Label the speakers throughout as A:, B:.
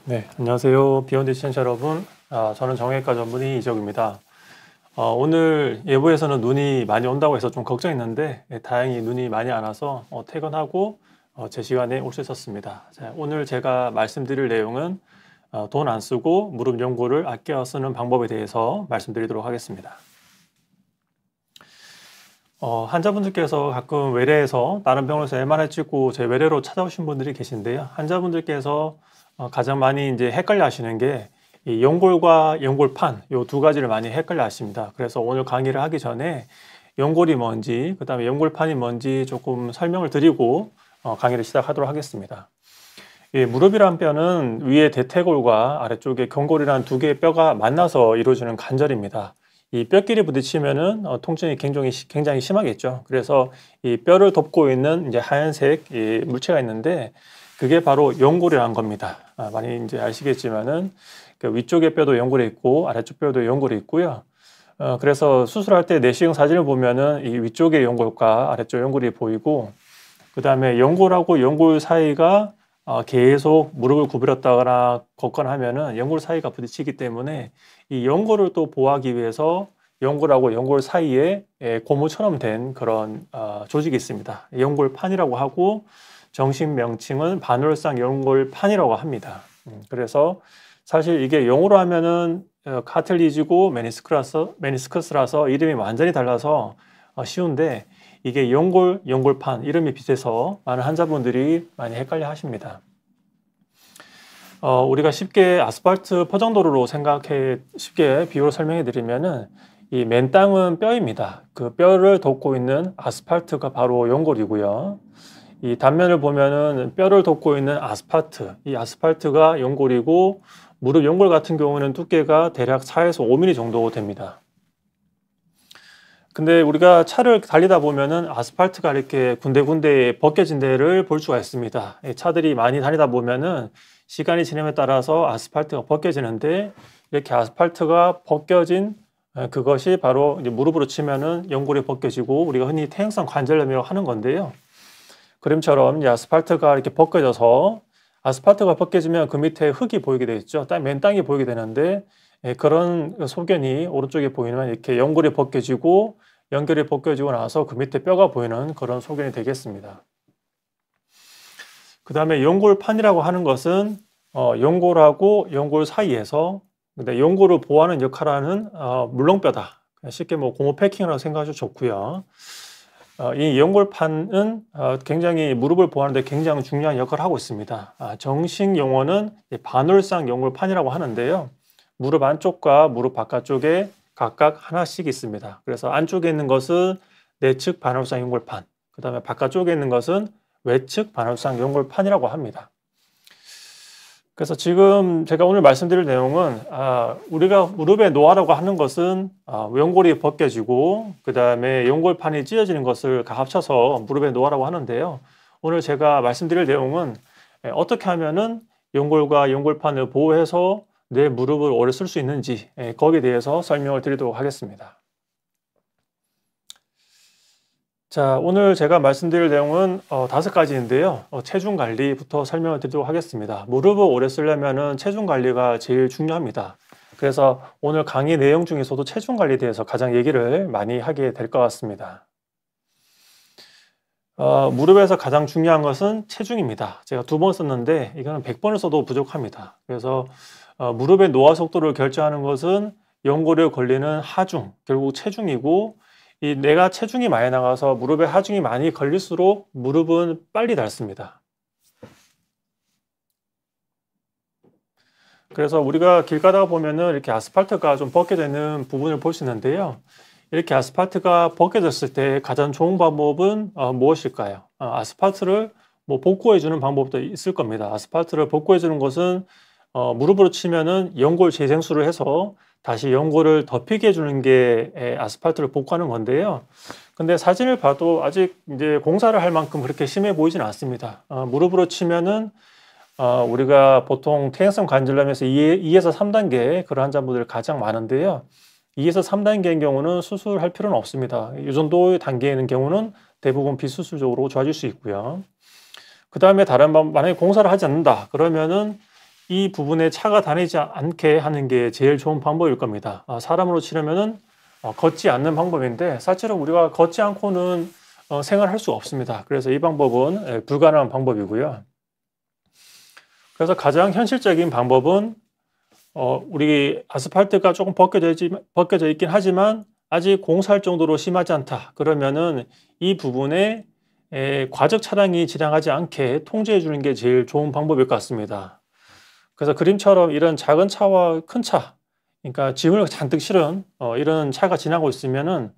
A: 네, 안녕하세요. 비욘드 시청자 여러분. 저는 정형외과 전문의 이적입니다. 오늘 예보에서는 눈이 많이 온다고 해서 좀 걱정했는데 다행히 눈이 많이 안 와서 퇴근하고 제 시간에 올 수 있었습니다. 자, 오늘 제가 말씀드릴 내용은 돈 안 쓰고 무릎 연고를 아껴 쓰는 방법에 대해서 말씀드리도록 하겠습니다. 환자분들께서 가끔 외래에서 다른 병원에서 MRI 찍고 제 외래로 찾아오신 분들이 계신데요. 환자분들께서 가장 많이 이제 헷갈려 하시는 게 이 연골과 연골판 요 두 가지를 많이 헷갈려 하십니다. 그래서 오늘 강의를 하기 전에 연골이 뭔지 그다음에 연골판이 뭔지 조금 설명을 드리고 강의를 시작하도록 하겠습니다. 이 무릎이란 뼈는 위에 대퇴골과 아래쪽에 경골이란 두 개의 뼈가 만나서 이루어지는 관절입니다. 이 뼈끼리 부딪히면은 통증이 굉장히 심하겠죠. 그래서 이 뼈를 덮고 있는 이제 하얀색 이 물체가 있는데 그게 바로 연골이라는 겁니다. 많이 이제 아시겠지만은 그 위쪽의 뼈도 연골이 있고 아래쪽 뼈도 연골이 있고요. 그래서 수술할 때 내시경 사진을 보면은 이 위쪽의 연골과 아래쪽 연골이 보이고 그 다음에 연골하고 연골 사이가 계속 무릎을 구부렸다거나 걷거나 하면은 연골 사이가 부딪히기 때문에 이 연골을 또 보호하기 위해서 연골하고 연골 사이에 고무처럼 된 그런 조직이 있습니다. 연골판이라고 하고 정식 명칭은 반월상 연골판이라고 합니다. 그래서 사실 이게 영어로 하면은 카틀리지고 메니스커스라서 이름이 완전히 달라서 쉬운데 이게 연골판 이름이 비슷해서 많은 환자분들이 많이 헷갈려 하십니다. 우리가 쉽게 아스팔트 포장도로로 쉽게 비유로 설명해 드리면은 이 맨 땅은 뼈입니다. 그 뼈를 덮고 있는 아스팔트가 바로 연골이고요. 이 단면을 보면은 뼈를 덮고 있는 아스팔트, 이 아스팔트가 연골이고 무릎 연골 같은 경우는 두께가 대략 4에서 5mm 정도 됩니다. 근데 우리가 차를 달리다 보면은 아스팔트가 이렇게 군데군데 벗겨진 데를 볼 수가 있습니다. 차들이 많이 다니다 보면은 시간이 지남에 따라서 아스팔트가 벗겨지는데 이렇게 아스팔트가 벗겨진 그것이 바로 이제 무릎으로 치면은 연골이 벗겨지고 우리가 흔히 퇴행성 관절염이라고 하는 건데요. 그림처럼 이제 아스팔트가 이렇게 벗겨져서 아스팔트가 벗겨지면 그 밑에 흙이 보이게 되겠죠. 맨 땅이 보이게 되는데 그런 소견이 오른쪽에 보이면 이렇게 연골이 벗겨지고 연결이 벗겨지고 나서 그 밑에 뼈가 보이는 그런 소견이 되겠습니다. 그 다음에 연골판이라고 하는 것은 연골하고 연골 사이에서 연골을 보호하는 역할을 하는 물렁뼈다. 쉽게 뭐 고무 패킹이라고 생각하셔도 좋고요. 이 연골판은 굉장히 무릎을 보호하는 데 굉장히 중요한 역할을 하고 있습니다. 정식 용어는 반월상 연골판이라고 하는데요. 무릎 안쪽과 무릎 바깥쪽에 각각 하나씩 있습니다. 그래서 안쪽에 있는 것은 내측 반월상 연골판, 그 다음에 바깥쪽에 있는 것은 외측 반월상 연골판이라고 합니다. 그래서 지금 제가 오늘 말씀드릴 내용은 우리가 무릎의 노화라고 하는 것은 연골이 벗겨지고 그 다음에 연골판이 찢어지는 것을 합쳐서 무릎의 노화라고 하는데요. 오늘 제가 말씀드릴 내용은 어떻게 하면은 연골과 연골판을 보호해서 내 무릎을 오래 쓸 수 있는지 거기에 대해서 설명을 드리도록 하겠습니다. 자, 오늘 제가 말씀드릴 내용은 5가지인데요. 체중 관리부터 설명을 드리도록 하겠습니다. 무릎을 오래 쓰려면 체중 관리가 제일 중요합니다. 그래서 오늘 강의 내용 중에서도 체중 관리에 대해서 가장 얘기를 많이 하게 될 것 같습니다. 무릎에서 가장 중요한 것은 체중입니다. 제가 2번 썼는데 이거는 100번을 써도 부족합니다. 그래서 무릎의 노화 속도를 결정하는 것은 연골에 걸리는 하중, 결국 체중이고 내가 체중이 많이 나가서 무릎에 하중이 많이 걸릴수록 무릎은 빨리 닳습니다. 그래서 우리가 길 가다가 보면은 이렇게 아스팔트가 좀 벗겨져 있는 부분을 볼 수 있는데요. 이렇게 아스팔트가 벗겨졌을 때 가장 좋은 방법은 무엇일까요? 아스팔트를 복구해 주는 방법도 있을 겁니다. 아스팔트를 복구해 주는 것은 무릎으로 치면은 연골 재생수를 해서 다시 연골을 덮이게 해주는 게 아스팔트를 복구하는 건데요. 근데 사진을 봐도 아직 이제 공사를 할 만큼 그렇게 심해 보이진 않습니다. 무릎으로 치면은 우리가 보통 퇴행성 관절염에서 2에서 3단계 그런 환자분들 가장 많은데요. 2에서 3단계인 경우는 수술할 필요는 없습니다. 이 정도의 단계에 있는 경우는 대부분 비수술적으로 좋아질 수 있고요. 그 다음에 만약에 공사를 하지 않는다 그러면은 이 부분에 차가 다니지 않게 하는 게 제일 좋은 방법일 겁니다. 사람으로 치려면은 걷지 않는 방법인데 사실은 우리가 걷지 않고는 생활할 수 없습니다. 그래서 이 방법은 불가능한 방법이고요. 그래서 가장 현실적인 방법은 우리 아스팔트가 조금 벗겨져 있긴 하지만 아직 공사할 정도로 심하지 않다. 그러면은 이 부분에 과적 차량이 지나가지 않게 통제해 주는 게 제일 좋은 방법일 것 같습니다. 그래서 그림처럼 이런 작은 차와 큰 차, 그러니까 짐을 잔뜩 실은 이런 차가 지나고 있으면은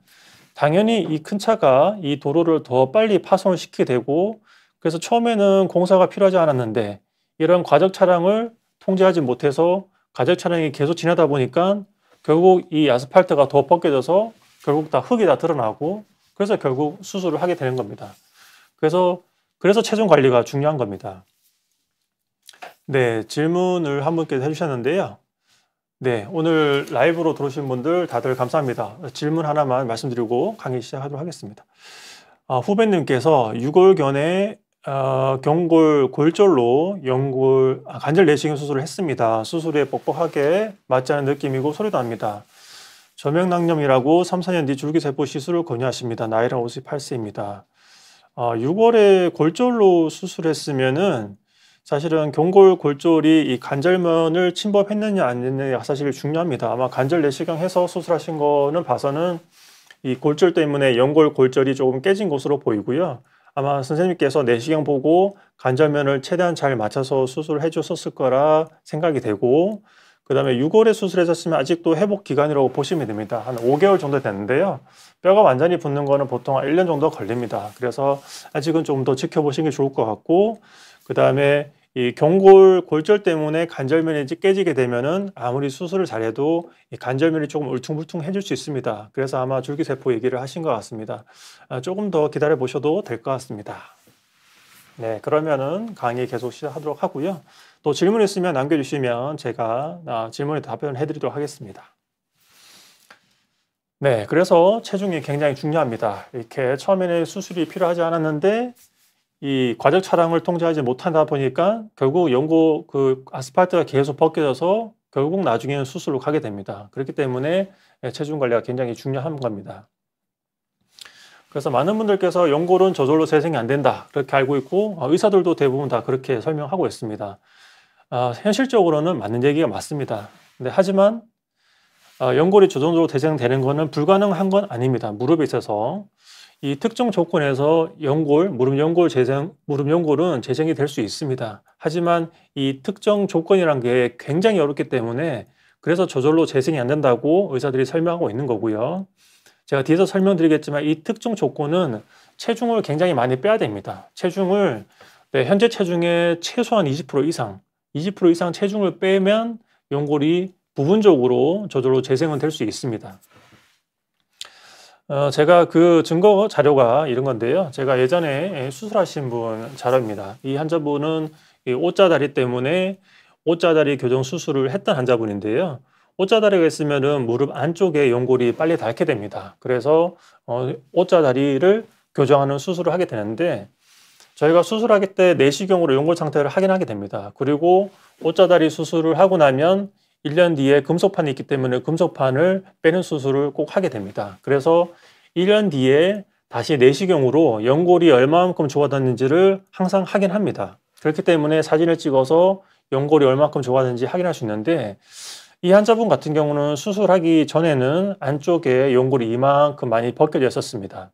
A: 당연히 이 큰 차가 이 도로를 더 빨리 파손을 시키게 되고, 그래서 처음에는 공사가 필요하지 않았는데 이런 과적 차량을 통제하지 못해서 과적 차량이 계속 지나다 보니까 결국 이 아스팔트가 더 벗겨져서 결국 다 흙이 다 드러나고, 그래서 결국 수술을 하게 되는 겁니다. 그래서 체중 관리가 중요한 겁니다. 네, 질문을 한 분께서 해주셨는데요. 네, 오늘 라이브로 들어오신 분들 다들 감사합니다. 질문 하나만 말씀드리고 강의 시작하도록 하겠습니다. 후배님께서 6월견에 경골 골절로 연골 관절 내시경 수술을 했습니다. 수술에 뻑뻑하게 맞지 않은 느낌이고 소리도 납니다. 저명낭염이라고 3, 4년 뒤 줄기세포 시술을 권유하십니다. 나이는 58세입니다. 6월에 골절로 수술했으면은 사실은 경골 골절이 이 관절면을 침범했느냐 안 했느냐가 사실 중요합니다. 아마 관절 내시경 해서 수술하신 거는 봐서는 이 골절 때문에 연골 골절이 조금 깨진 것으로 보이고요. 아마 선생님께서 내시경 보고 관절면을 최대한 잘 맞춰서 수술을 해줬었을 거라 생각이 되고, 그 다음에 6월에 수술하셨으면 아직도 회복 기간이라고 보시면 됩니다. 한 5개월 정도 됐는데요. 뼈가 완전히 붙는 거는 보통 1년 정도 걸립니다. 그래서 아직은 좀 더 지켜보시는 게 좋을 것 같고, 그 다음에 이 경골 골절 때문에 관절면이 깨지게 되면은 아무리 수술을 잘해도 이 관절면이 조금 울퉁불퉁해질 수 있습니다. 그래서 아마 줄기세포 얘기를 하신 것 같습니다. 조금 더 기다려 보셔도 될 것 같습니다. 네, 그러면은 강의 계속 시작하도록 하고요. 또 질문 있으면 남겨주시면 제가 질문에 답변해 드리도록 하겠습니다. 네, 그래서 체중이 굉장히 중요합니다. 이렇게 처음에는 수술이 필요하지 않았는데 이 과적 차량을 통제하지 못하다 보니까 결국 아스팔트가 계속 벗겨져서 결국 나중에는 수술로 가게 됩니다. 그렇기 때문에 체중 관리가 굉장히 중요한 겁니다. 그래서 많은 분들께서 연골은 저절로 재생이 안 된다 그렇게 알고 있고, 의사들도 대부분 다 그렇게 설명하고 있습니다. 현실적으로는 맞는 얘기가 맞습니다. 근데 하지만 연골이 저절로 재생되는 것은 불가능한 건 아닙니다. 무릎에 있어서 이 특정 조건에서 무릎 연골은 재생이 될 수 있습니다. 하지만 이 특정 조건이란 게 굉장히 어렵기 때문에 그래서 저절로 재생이 안 된다고 의사들이 설명하고 있는 거고요. 제가 뒤에서 설명드리겠지만 이 특정 조건은 체중을 굉장히 많이 빼야 됩니다. 체중을 현재 체중의 최소한 20% 이상 체중을 빼면 연골이 부분적으로 저절로 재생은 될 수 있습니다. 제가 그 증거 자료가 이런 건데요. 제가 예전에 수술하신 분 자료입니다. 이 환자분은 O자다리 때문에 O자다리 교정 수술을 했던 환자분인데요. O자다리가 있으면은 무릎 안쪽에 연골이 빨리 닳게 됩니다. 그래서 O자다리를 교정하는 수술을 하게 되는데, 저희가 수술하기 때 내시경으로 연골 상태를 확인하게 됩니다. 그리고 O자다리 수술을 하고 나면 1년 뒤에 금속판이 있기 때문에 금속판을 빼는 수술을 꼭 하게 됩니다. 그래서 1년 뒤에 다시 내시경으로 연골이 얼마만큼 좋아졌는지를 항상 확인합니다. 그렇기 때문에 사진을 찍어서 연골이 얼마만큼 좋아졌는지 확인할 수 있는데, 이 환자분 같은 경우는 수술하기 전에는 안쪽에 연골이 이만큼 많이 벗겨져 있었습니다.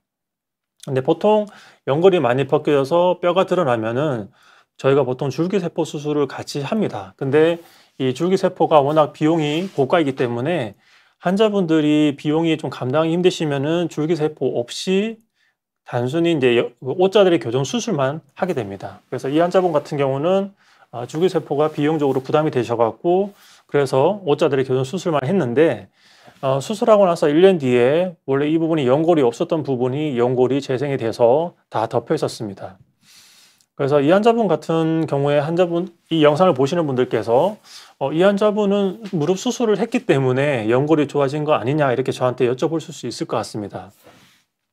A: 근데 보통 연골이 많이 벗겨져서 뼈가 드러나면은 저희가 보통 줄기세포 수술을 같이 합니다. 근데 이 줄기세포가 워낙 비용이 고가이기 때문에 환자분들이 비용이 좀 감당이 힘드시면은 줄기세포 없이 단순히 이제 O자다리 교정 수술만 하게 됩니다. 그래서 이 환자분 같은 경우는 줄기세포가 비용적으로 부담이 되셔갖고 그래서 O자다리 교정 수술만 했는데, 수술하고 나서 1년 뒤에 원래 이 부분이 연골이 없었던 부분이 연골이 재생이 돼서 다 덮여 있었습니다. 그래서 이 환자분 같은 경우에 이 영상을 보시는 분들께서 이 환자분은 무릎 수술을 했기 때문에 연골이 좋아진 거 아니냐 이렇게 저한테 여쭤보실 수 있을 것 같습니다.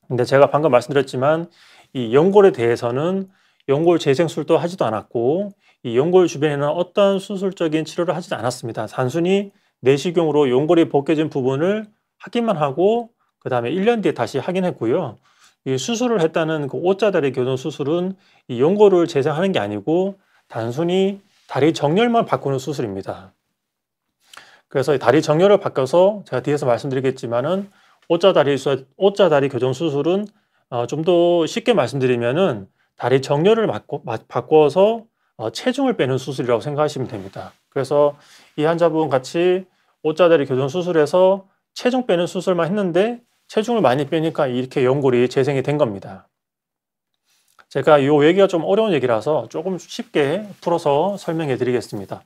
A: 근데 제가 방금 말씀드렸지만 이 연골에 대해서는 연골 재생술도 하지도 않았고 이 연골 주변에는 어떤 수술적인 치료를 하지 않았습니다. 단순히 내시경으로 연골이 벗겨진 부분을 확인만 하고 그 다음에 1년 뒤에 다시 확인했고요. 이 수술을 했다는 그 오자다리 교정 수술은 이 연골을 재생하는 게 아니고 단순히 다리 정렬만 바꾸는 수술입니다. 그래서 이 다리 정렬을 바꿔서 제가 뒤에서 말씀드리겠지만은 오자다리 교정 수술은 좀 더 쉽게 말씀드리면은 다리 정렬을 바꿔서 체중을 빼는 수술이라고 생각하시면 됩니다. 그래서 이 환자분 같이 오자다리 교정 수술에서 체중 빼는 수술만 했는데 체중을 많이 빼니까 이렇게 연골이 재생이 된 겁니다. 제가 이 얘기가 좀 어려운 얘기라서 조금 쉽게 풀어서 설명해 드리겠습니다.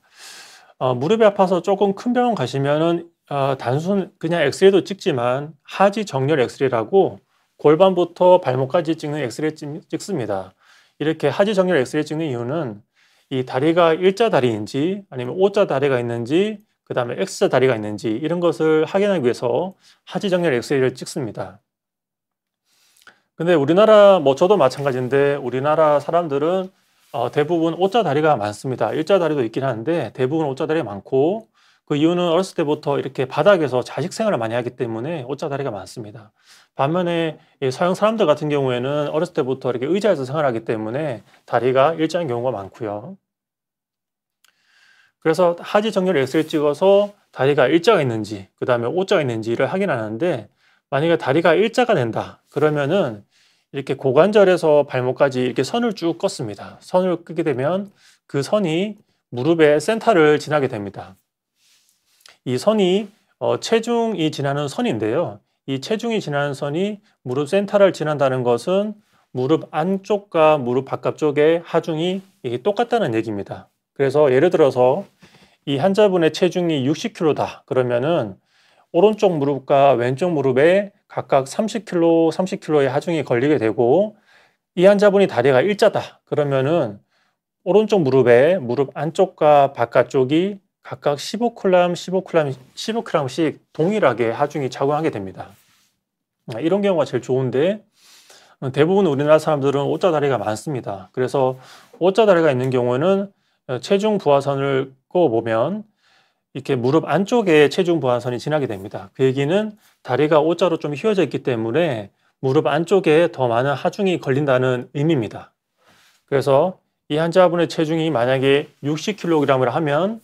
A: 무릎이 아파서 조금 큰 병원 가시면은 단순 그냥 엑스레이도 찍지만 하지 정렬 엑스레이라고 골반부터 발목까지 찍는 엑스레이 찍습니다. 이렇게 하지 정렬 엑스레이 찍는 이유는 이 다리가 일자 다리인지 아니면 오자 다리가 있는지 그 다음에 X자 다리가 있는지 이런 것을 확인하기 위해서 하지 정렬 엑스레이를 찍습니다. 근데 우리나라 저도 마찬가지인데 우리나라 사람들은 대부분 오자 다리가 많습니다. 일자 다리도 있긴 한데 대부분 오자 다리가 많고 그 이유는 어렸을 때부터 이렇게 바닥에서 자식 생활을 많이 하기 때문에 오자 다리가 많습니다. 반면에 서양 사람들 같은 경우에는 어렸을 때부터 이렇게 의자에서 생활하기 때문에 다리가 일자인 경우가 많고요. 그래서 하지 정렬 엑스레이 찍어서 다리가 일자가 있는지 그 다음에 오자가 있는지를 확인하는데 만약에 다리가 일자가 된다 그러면은 이렇게 고관절에서 발목까지 이렇게 선을 쭉 껐습니다. 선을 끄게 되면 그 선이 무릎의 센터를 지나게 됩니다. 이 선이 체중이 지나는 선인데요. 이 체중이 지나는 선이 무릎 센터를 지난다는 것은 무릎 안쪽과 무릎 바깥쪽의 하중이 똑같다는 얘기입니다. 그래서 예를 들어서 이 환자분의 체중이 60kg다 그러면은 오른쪽 무릎과 왼쪽 무릎에 각각 30kg의 하중이 걸리게 되고 이 환자분이 다리가 일자다 그러면은 오른쪽 무릎에 무릎 안쪽과 바깥쪽이 각각 15g씩 동일하게 하중이 작용하게 됩니다. 이런 경우가 제일 좋은데 대부분 우리나라 사람들은 오자다리가 많습니다. 그래서 오자다리가 있는 경우는 체중 부하선을 꼽아보면 이렇게 무릎 안쪽에 체중 부하선이 지나게 됩니다. 그 얘기는 다리가 오자로 좀 휘어져 있기 때문에 무릎 안쪽에 더 많은 하중이 걸린다는 의미입니다. 그래서 이 환자분의 체중이 만약에 60kg을 하면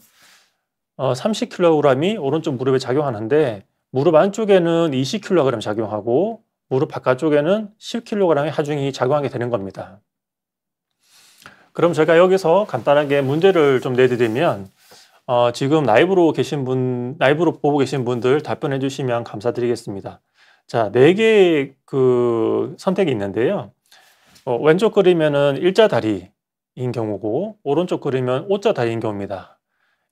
A: 30kg이 오른쪽 무릎에 작용하는데 무릎 안쪽에는 20kg 작용하고 무릎 바깥쪽에는 10kg의 하중이 작용하게 되는 겁니다. 그럼 제가 여기서 간단하게 문제를 좀 내드리면 지금 라이브로 보고 계신 분들 답변해 주시면 감사드리겠습니다. 자, 4개의 선택이 있는데요. 왼쪽 그리면은 일자 다리인 경우고 오른쪽 그리면 오자 다리인 경우입니다.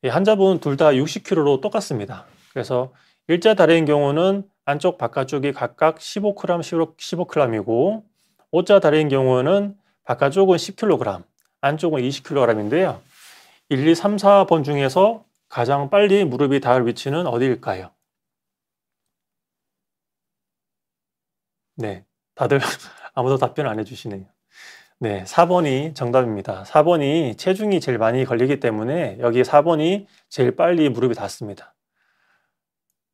A: 이 환자분 둘 다 60kg로 똑같습니다. 그래서 일자 다리인 경우는 안쪽 바깥쪽이 각각 15g이고 오자 다리인 경우는 바깥쪽은 10kg, 안쪽은 20kg인데요. 1, 2, 3, 4번 중에서 가장 빨리 무릎이 닿을 위치는 어디일까요? 네, 다들 아무도 답변 안 해주시네요. 네, 4번이 정답입니다. 4번이 체중이 제일 많이 걸리기 때문에 여기 4번이 제일 빨리 무릎이 닿습니다.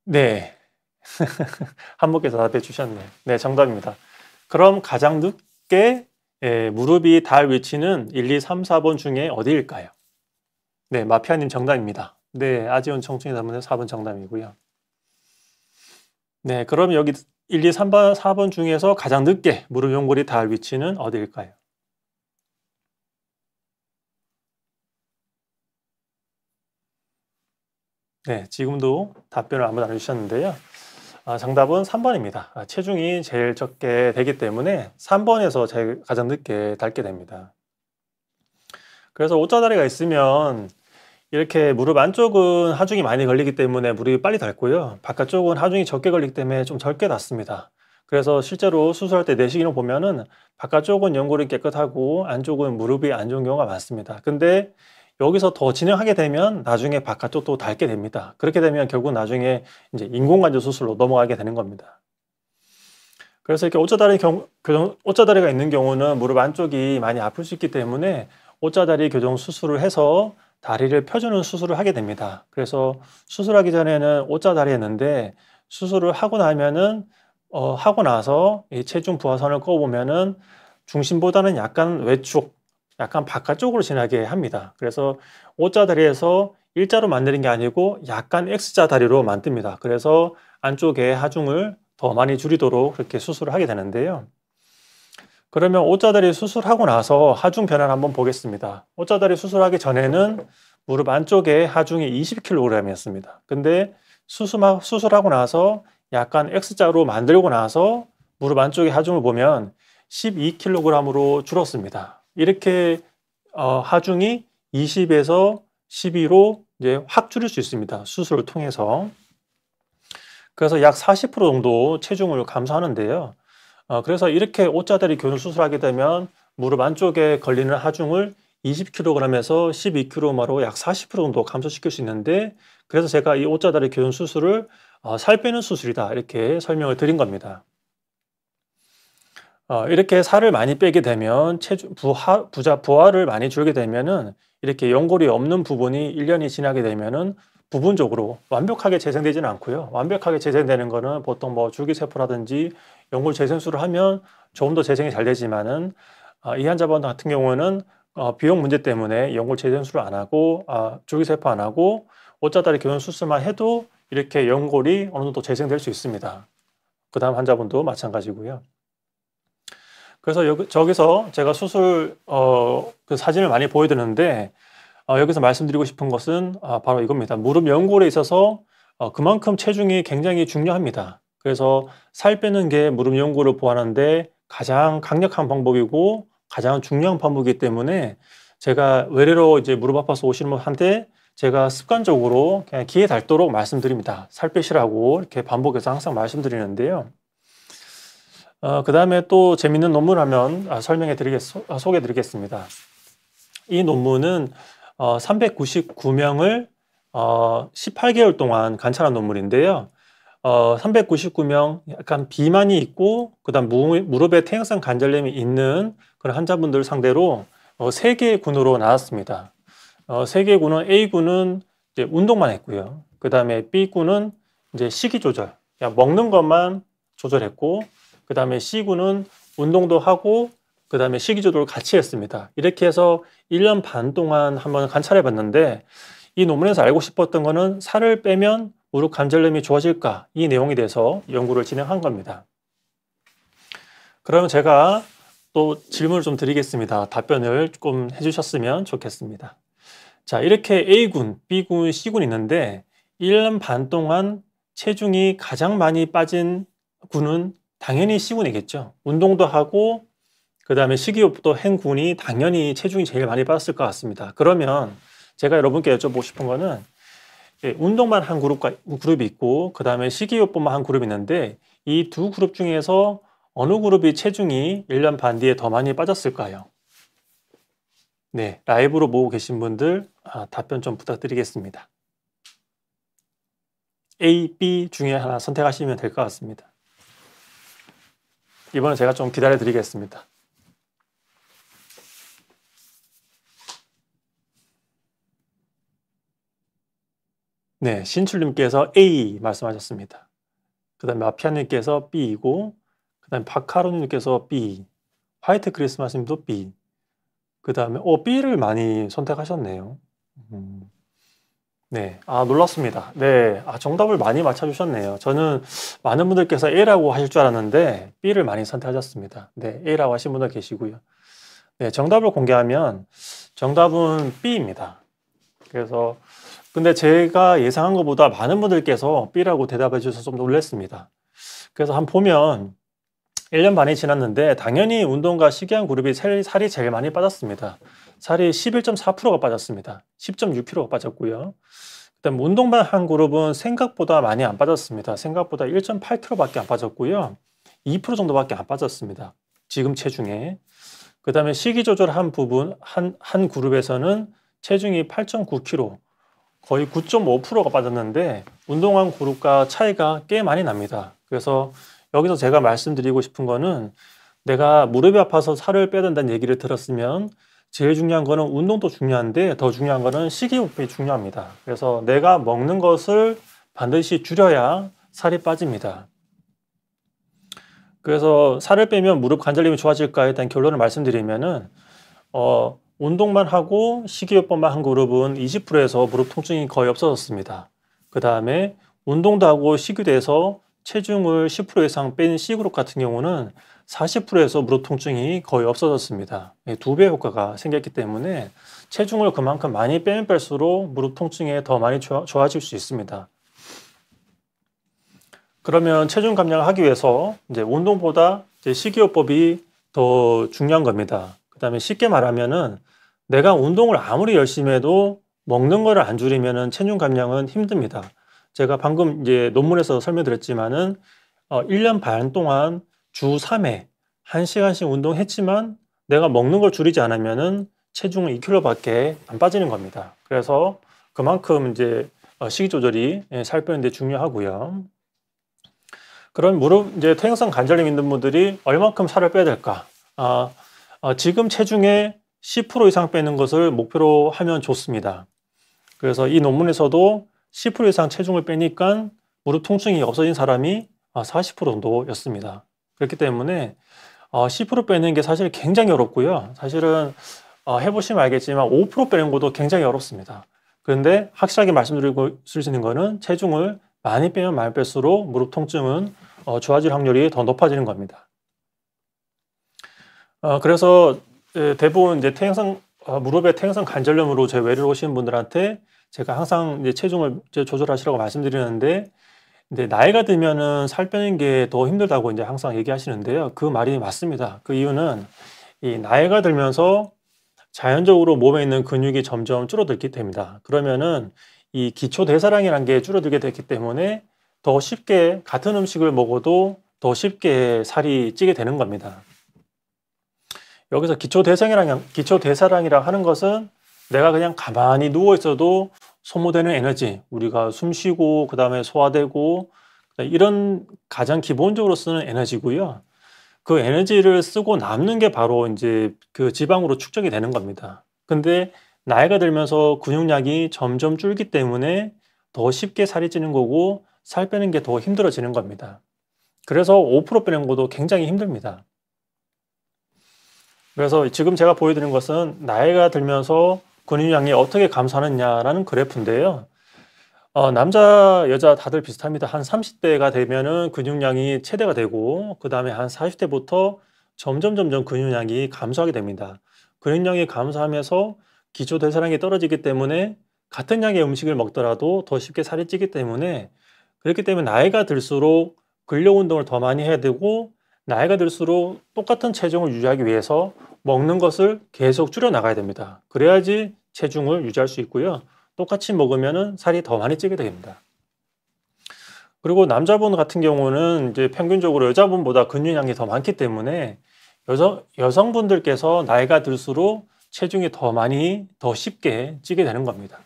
A: 네, 한 분께서 답해 주셨네요. 네, 정답입니다. 그럼 가장 늦게 무릎이 닿을 위치는 1, 2, 3, 4번 중에 어디일까요? 네, 마피아님 정답입니다. 네, 아지온 청춘이 답은 4번 정답이고요. 네, 그럼 여기 1, 2, 3번, 4번 중에서 가장 늦게 무릎 연골이 닿을 위치는 어디일까요? 네, 지금도 답변을 아무도 안 해주셨는데요. 정답은 3번입니다. 체중이 제일 적게 되기 때문에 3번에서 제일 가장 늦게 닳게 됩니다. 그래서 오자다리가 있으면 이렇게 무릎 안쪽은 하중이 많이 걸리기 때문에 무릎이 빨리 닳고요. 바깥쪽은 하중이 적게 걸리기 때문에 좀 적게 닳습니다. 그래서 실제로 수술할 때 내시경을 보면은 바깥쪽은 연골이 깨끗하고 안쪽은 무릎이 안 좋은 경우가 많습니다. 근데 여기서 더 진행하게 되면 나중에 바깥쪽도 닳게 됩니다. 그렇게 되면 결국 나중에 이제 인공관절 수술로 넘어가게 되는 겁니다. 그래서 이렇게 옷자다리가 있는 경우는 무릎 안쪽이 많이 아플 수 있기 때문에 옷자다리 교정 수술을 해서 다리를 펴주는 수술을 하게 됩니다. 그래서 수술하기 전에는 옷자다리 했는데 수술을 하고 나면은 하고 나서 이 체중 부하선을 꺼보면은 중심보다는 약간 외축, 약간 바깥쪽으로 지나게 합니다. 그래서 옷자다리에서 일자로 만드는 게 아니고 약간 X자 다리로 만듭니다. 그래서 안쪽에 하중을 더 많이 줄이도록 그렇게 수술을 하게 되는데요. 그러면 옷자다리 수술하고 나서 하중 변화를 한번 보겠습니다. 옷자다리 수술하기 전에는 무릎 안쪽에 하중이 20kg이었습니다. 근데 수술하고 나서 약간 X자로 만들고 나서 무릎 안쪽에 하중을 보면 12kg으로 줄었습니다. 이렇게 하중이 20에서 12로 이제 확 줄일 수 있습니다. 수술을 통해서. 그래서 약 40% 정도 체중을 감소하는데요. 그래서 이렇게 옷자다리 교정 수술하게 되면 무릎 안쪽에 걸리는 하중을 20kg에서 12kg으로 약 40% 정도 감소시킬 수 있는데, 그래서 제가 이 옷자다리 교정 수술을 살 빼는 수술이다 이렇게 설명을 드린 겁니다. 이렇게 살을 많이 빼게 되면 부하를 많이 줄게 되면은 이렇게 연골이 없는 부분이 1년이 지나게 되면은 부분적으로 완벽하게 재생되지는 않고요. 완벽하게 재생되는 거는 보통 뭐 줄기세포라든지 연골 재생술을 하면 조금 더 재생이 잘 되지만은 이 환자분 같은 경우는 비용 문제 때문에 연골 재생술을 안 하고 줄기세포 안 하고 옷자다리 교정 수술만 해도 이렇게 연골이 어느 정도 재생될 수 있습니다. 그 다음 환자분도 마찬가지고요. 그래서 저기서 제가 수술 그 사진을 많이 보여드렸는데 여기서 말씀드리고 싶은 것은 바로 이겁니다. 무릎 연골에 있어서 그만큼 체중이 굉장히 중요합니다. 그래서 살 빼는 게 무릎 연골을 보완하는데 가장 강력한 방법이고 가장 중요한 방법이기 때문에 제가 외래로 이제 무릎 아파서 오시는 분한테 제가 습관적으로 그냥 기에 닳도록 말씀드립니다. 살 빼시라고 이렇게 반복해서 항상 말씀드리는데요. 그 다음에 또 재밌는 논문 하면 소개해 드리겠습니다. 이 논문은 399명을 18개월 동안 관찰한 논문인데요. 399명 약간 비만이 있고 그다음 무릎에 퇴행성 관절염이 있는 그런 환자분들 상대로 3개의 군으로 나눴습니다. 3개의 군은 A군은 이제 운동만 했고요. 그 다음에 B군은 이제 식이 조절, 먹는 것만 조절했고, 그 다음에 C군은 운동도 하고 그 다음에 식이 조절을 같이 했습니다. 이렇게 해서 1년 반 동안 한번 관찰해 봤는데 이 논문에서 알고 싶었던 거는 살을 빼면 무릎 관절염이 좋아질까? 이 내용에 대해서 연구를 진행한 겁니다. 그러면 제가 또 질문을 좀 드리겠습니다. 답변을 조금 해주셨으면 좋겠습니다. 자, 이렇게 A군, B군, C군이 있는데 1년 반 동안 체중이 가장 많이 빠진 군은 당연히 C군이겠죠. 운동도 하고 그 다음에 식이요법도 한 군이 당연히 체중이 제일 많이 빠졌을 것 같습니다. 그러면 제가 여러분께 여쭤보고 싶은 거는 운동만 한 그룹이 있고 그 다음에 식이요법만 한 그룹이 있는데 이 두 그룹 중에서 어느 그룹이 체중이 1년 반 뒤에 더 많이 빠졌을까요? 네, 라이브로 보고 계신 분들 답변 좀 부탁드리겠습니다. A, B 중에 하나 선택하시면 될 것 같습니다. 이번엔 제가 좀 기다려 드리겠습니다. 네, 신출님께서 A 말씀하셨습니다. 그 다음에 마피아님께서 B이고, 그 다음에 박하루님께서 B, 화이트 크리스마스님도 B, 그 다음에 B를 많이 선택하셨네요. 네, 놀랐습니다. 네, 정답을 많이 맞춰주셨네요. 저는 많은 분들께서 A라고 하실 줄 알았는데 B를 많이 선택하셨습니다. 네, A라고 하신 분들 계시고요. 네, 정답을 공개하면 정답은 B입니다. 그래서 근데 제가 예상한 것보다 많은 분들께서 B라고 대답해 주셔서 좀 놀랐습니다. 그래서 한번 보면 1년 반이 지났는데 당연히 운동과 식이한 그룹이 살이 제일 많이 빠졌습니다. 살이 11.4%가 빠졌습니다. 10.6kg가 빠졌고요. 그다음 운동만 한 그룹은 생각보다 많이 안 빠졌습니다. 생각보다 1.8kg밖에 안 빠졌고요. 2% 정도밖에 안 빠졌습니다. 지금 체중에. 그 다음에 식이 조절한 부분 한 그룹에서는 체중이 8.9kg, 거의 9.5%가 빠졌는데 운동한 그룹과 차이가 꽤 많이 납니다. 그래서 여기서 제가 말씀드리고 싶은 거는 내가 무릎이 아파서 살을 빼야 된다는 얘기를 들었으면 제일 중요한 거는 운동도 중요한데 더 중요한 거는 식이요법이 중요합니다. 그래서 내가 먹는 것을 반드시 줄여야 살이 빠집니다. 그래서 살을 빼면 무릎 관절염이 좋아질까에 대한 결론을 말씀드리면은 운동만 하고 식이요법만 한 그룹은 20%에서 무릎 통증이 거의 없어졌습니다. 그 다음에 운동도 하고 식이도 해서 체중을 10% 이상 뺀 C그룹 같은 경우는 40%에서 무릎 통증이 거의 없어졌습니다. 2배 효과가 생겼기 때문에 체중을 그만큼 많이 빼면 뺄수록 무릎 통증에 더 많이 좋아질 수 있습니다. 그러면 체중 감량을 하기 위해서 이제 운동보다 이제 식이요법이 더 중요한 겁니다. 그 다음에 쉽게 말하면은 내가 운동을 아무리 열심히 해도 먹는 거를 안 줄이면은 체중 감량은 힘듭니다. 제가 방금 이제 논문에서 설명드렸지만은 1년 반 동안 주 3회 1시간씩 운동했지만 내가 먹는 걸 줄이지 않으면은 체중은 2kg밖에 안 빠지는 겁니다. 그래서 그만큼 이제 식이 조절이 살 빼는 데 중요하고요. 그런 무릎 이제 퇴행성 관절염 있는 분들이 얼마큼 살을 빼야 될까? 지금 체중의 10% 이상 빼는 것을 목표로 하면 좋습니다. 그래서 이 논문에서도 10% 이상 체중을 빼니까 무릎 통증이 없어진 사람이 40% 정도였습니다. 그렇기 때문에 10% 빼는 게 사실 굉장히 어렵고요. 사실은 해보시면 알겠지만 5% 빼는 것도 굉장히 어렵습니다. 그런데 확실하게 말씀드리고 수 있는 거는 체중을 많이 빼면 많이 뺄수록 무릎 통증은 좋아질 확률이 더 높아지는 겁니다. 그래서 대부분 이제 무릎의 퇴행성 관절염으로 제 외래로 오시는 분들한테 제가 항상 이제 체중을 이제 조절하시라고 말씀드리는데, 이제 나이가 들면은 살 빼는 게 더 힘들다고 이제 항상 얘기하시는데요. 그 말이 맞습니다. 그 이유는 이 나이가 들면서 자연적으로 몸에 있는 근육이 점점 줄어들게 됩니다. 그러면은 이 기초 대사량이라는 게 줄어들게 됐기 때문에 더 쉽게 같은 음식을 먹어도 더 쉽게 살이 찌게 되는 겁니다. 여기서 기초 대사량이라 하는 것은 내가 그냥 가만히 누워 있어도 소모되는 에너지, 우리가 숨 쉬고 그 다음에 소화되고 이런 가장 기본적으로 쓰는 에너지고요. 그 에너지를 쓰고 남는 게 바로 이제 그 지방으로 축적이 되는 겁니다. 근데 나이가 들면서 근육량이 점점 줄기 때문에 더 쉽게 살이 찌는 거고 살 빼는 게 더 힘들어지는 겁니다. 그래서 5% 빼는 것도 굉장히 힘듭니다. 그래서 지금 제가 보여드린 것은 나이가 들면서 근육량이 어떻게 감소하느냐라는 그래프인데요. 남자, 여자 다들 비슷합니다. 한 30대가 되면은 근육량이 최대가 되고, 그 다음에 한 40대부터 점점 근육량이 감소하게 됩니다. 근육량이 감소하면서 기초 대사량이 떨어지기 때문에 같은 양의 음식을 먹더라도 더 쉽게 살이 찌기 때문에, 그렇기 때문에 나이가 들수록 근력 운동을 더 많이 해야 되고, 나이가 들수록 똑같은 체중을 유지하기 위해서 먹는 것을 계속 줄여 나가야 됩니다. 그래야지 체중을 유지할 수 있고요. 똑같이 먹으면 살이 더 많이 찌게 됩니다. 그리고 남자분 같은 경우는 이제 평균적으로 여자분보다 근육량이 더 많기 때문에 여성분들께서 나이가 들수록 체중이 더 쉽게 찌게 되는 겁니다.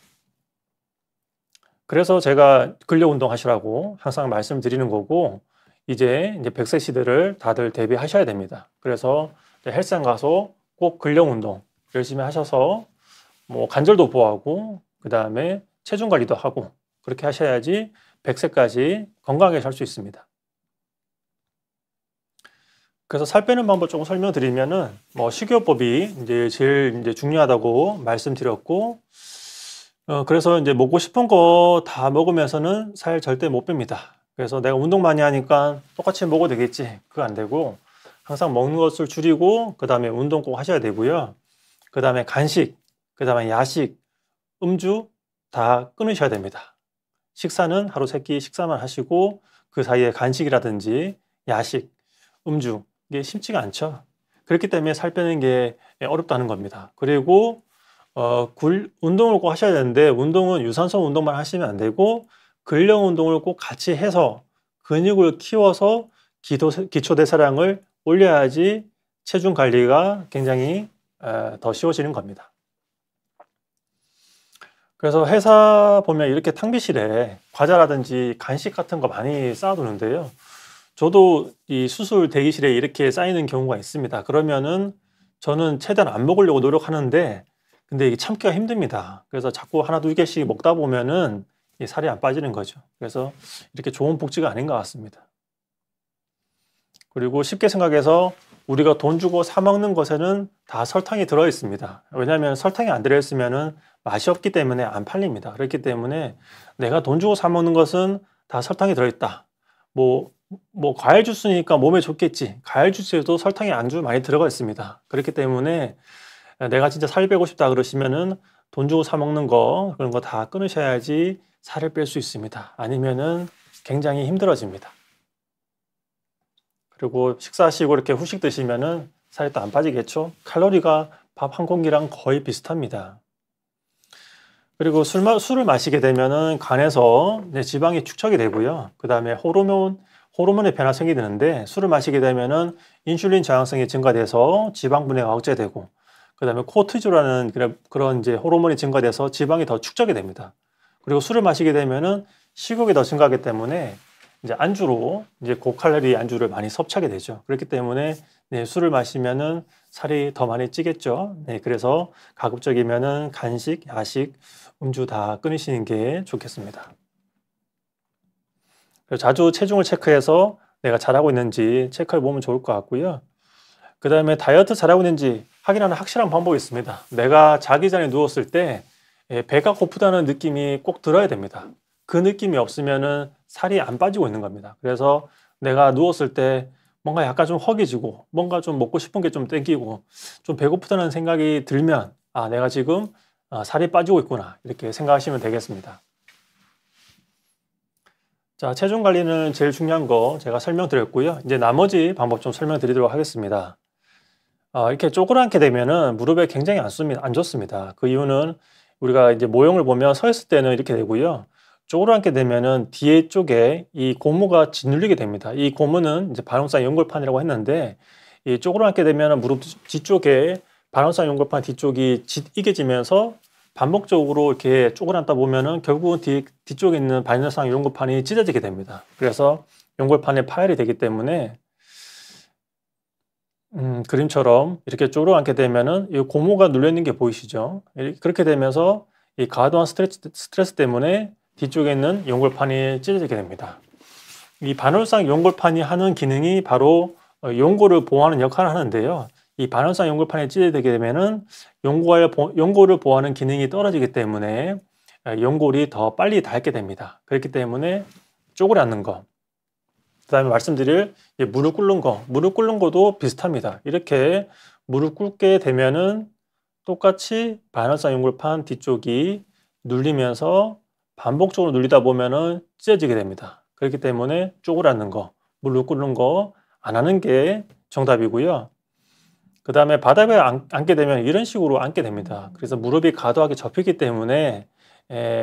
A: 그래서 제가 근력 운동 하시라고 항상 말씀드리는 거고, 이제 100세 시대를 다들 대비하셔야 됩니다. 그래서 헬스장 가서 꼭 근력 운동 열심히 하셔서 뭐 관절도 보호하고 그 다음에 체중 관리도 하고 그렇게 하셔야지 100세까지 건강하게 살 수 있습니다. 그래서 살 빼는 방법 조금 설명드리면은 뭐 식이요법이 이제 제일 이제 중요하다고 말씀드렸고, 그래서 이제 먹고 싶은 거 다 먹으면서는 살 절대 못 뺍니다. 그래서 내가 운동 많이 하니까 똑같이 먹어도 되겠지. 그거 안 되고 항상 먹는 것을 줄이고 그 다음에 운동 꼭 하셔야 되고요. 그 다음에 간식, 그 다음에 야식, 음주 다 끊으셔야 됩니다. 식사는 하루 3끼 식사만 하시고 그 사이에 간식이라든지 야식, 음주 이게 쉽지가 않죠. 그렇기 때문에 살 빼는 게 어렵다는 겁니다. 그리고 운동을 꼭 하셔야 되는데 운동은 유산소 운동만 하시면 안 되고 근력 운동을 꼭 같이 해서 근육을 키워서 기초 대사량을 올려야지 체중 관리가 굉장히 더 쉬워지는 겁니다. 그래서 회사 보면 이렇게 탕비실에 과자라든지 간식 같은 거 많이 쌓아두는데요. 저도 이 수술 대기실에 이렇게 쌓이는 경우가 있습니다. 그러면은 저는 최대한 안 먹으려고 노력하는데 근데 이게 참기가 힘듭니다. 그래서 자꾸 하나 두 개씩 먹다 보면은 이 살이 안 빠지는 거죠. 그래서 이렇게 좋은 복지가 아닌 것 같습니다. 그리고 쉽게 생각해서 우리가 돈 주고 사 먹는 것에는 다 설탕이 들어 있습니다. 왜냐하면 설탕이 안 들어 있으면은 맛이 없기 때문에 안 팔립니다. 그렇기 때문에 내가 돈 주고 사 먹는 것은 다 설탕이 들어 있다. 뭐, 과일 주스니까 몸에 좋겠지. 과일 주스에도 설탕이 아주 많이 들어가 있습니다. 그렇기 때문에 내가 진짜 살 빼고 싶다 그러시면은 돈 주고 사 먹는 거 그런 거 다 끊으셔야지 살을 뺄 수 있습니다. 아니면은 굉장히 힘들어집니다. 그리고 식사하시고 이렇게 후식 드시면은 살이 또 안 빠지겠죠? 칼로리가 밥 한 공기랑 거의 비슷합니다. 그리고 술을 마시게 되면은 간에서 지방이 축적이 되고요. 그 다음에 호르몬의 변화 생기는데 술을 마시게 되면은 인슐린 저항성이 증가돼서 지방 분해가 억제되고 그 다음에 코르티졸이라는 그런 이제 호르몬이 증가돼서 지방이 더 축적이 됩니다. 그리고 술을 마시게 되면은 식욕이 더 증가하기 때문에 이제 안주로 이제 고칼로리 안주를 많이 섭취하게 되죠. 그렇기 때문에 술을 마시면은 살이 더 많이 찌겠죠. 그래서 가급적이면은 간식, 야식, 음주 다 끊으시는 게 좋겠습니다. 자주 체중을 체크해서 내가 잘하고 있는지 체크해 보면 좋을 것 같고요. 그 다음에 다이어트 잘하고 있는지 확인하는 확실한 방법이 있습니다. 내가 자기 전에 누웠을 때 배가 고프다는 느낌이 꼭 들어야 됩니다. 그 느낌이 없으면은 살이 안 빠지고 있는 겁니다. 그래서 내가 누웠을 때 뭔가 약간 좀 허기지고 뭔가 좀 먹고 싶은 게 좀 땡기고 좀 배고프다는 생각이 들면 아, 내가 지금 살이 빠지고 있구나 이렇게 생각하시면 되겠습니다. 자, 체중 관리는 제일 중요한 거 제가 설명드렸고요. 이제 나머지 방법 좀 설명드리도록 하겠습니다. 이렇게 쪼그랗게 되면은 무릎에 굉장히 안 좋습니다. 그 이유는 우리가 이제 모형을 보면 서 있을 때는 이렇게 되고요. 쪼그랗게 되면은 뒤에 쪽에 이 고무가 짓눌리게 됩니다. 이 고무는 이제 반원상 연골판이라고 했는데 이 쪼그랗게 되면은 무릎 뒤쪽에 반원상 연골판 뒤쪽이 이겨지면서 반복적으로 이렇게 쪼그랗다 보면은 결국은 뒤쪽에 있는 반원상 연골판이 찢어지게 됩니다. 그래서 연골판에 파열이 되기 때문에 그림처럼 이렇게 쪼그랗게 되면은 이 고무가 눌려 있는 게 보이시죠? 그렇게 되면서 이 과도한 스트레스 때문에 뒤쪽에 있는 연골판이 찢어지게 됩니다. 이 반월상 연골판이 하는 기능이 바로 연골을 보호하는 역할을 하는데요. 이 반월상 연골판이 찢어지게 되면은 연골을 보호하는 기능이 떨어지기 때문에 연골이 더 빨리 닳게 됩니다. 그렇기 때문에 쪼그라는 거. 그 다음에 말씀드릴 무릎 꿇는 거. 무릎 꿇는 것도 비슷합니다. 이렇게 무릎 꿇게 되면은 똑같이 반월상 연골판 뒤쪽이 눌리면서 반복적으로 눌리다 보면은 찢어지게 됩니다. 그렇기 때문에 쪼그라는 거, 무릎 꿇는 거 안 하는 게 정답이고요. 그 다음에 바닥에 앉게 되면 이런 식으로 앉게 됩니다. 그래서 무릎이 과도하게 접히기 때문에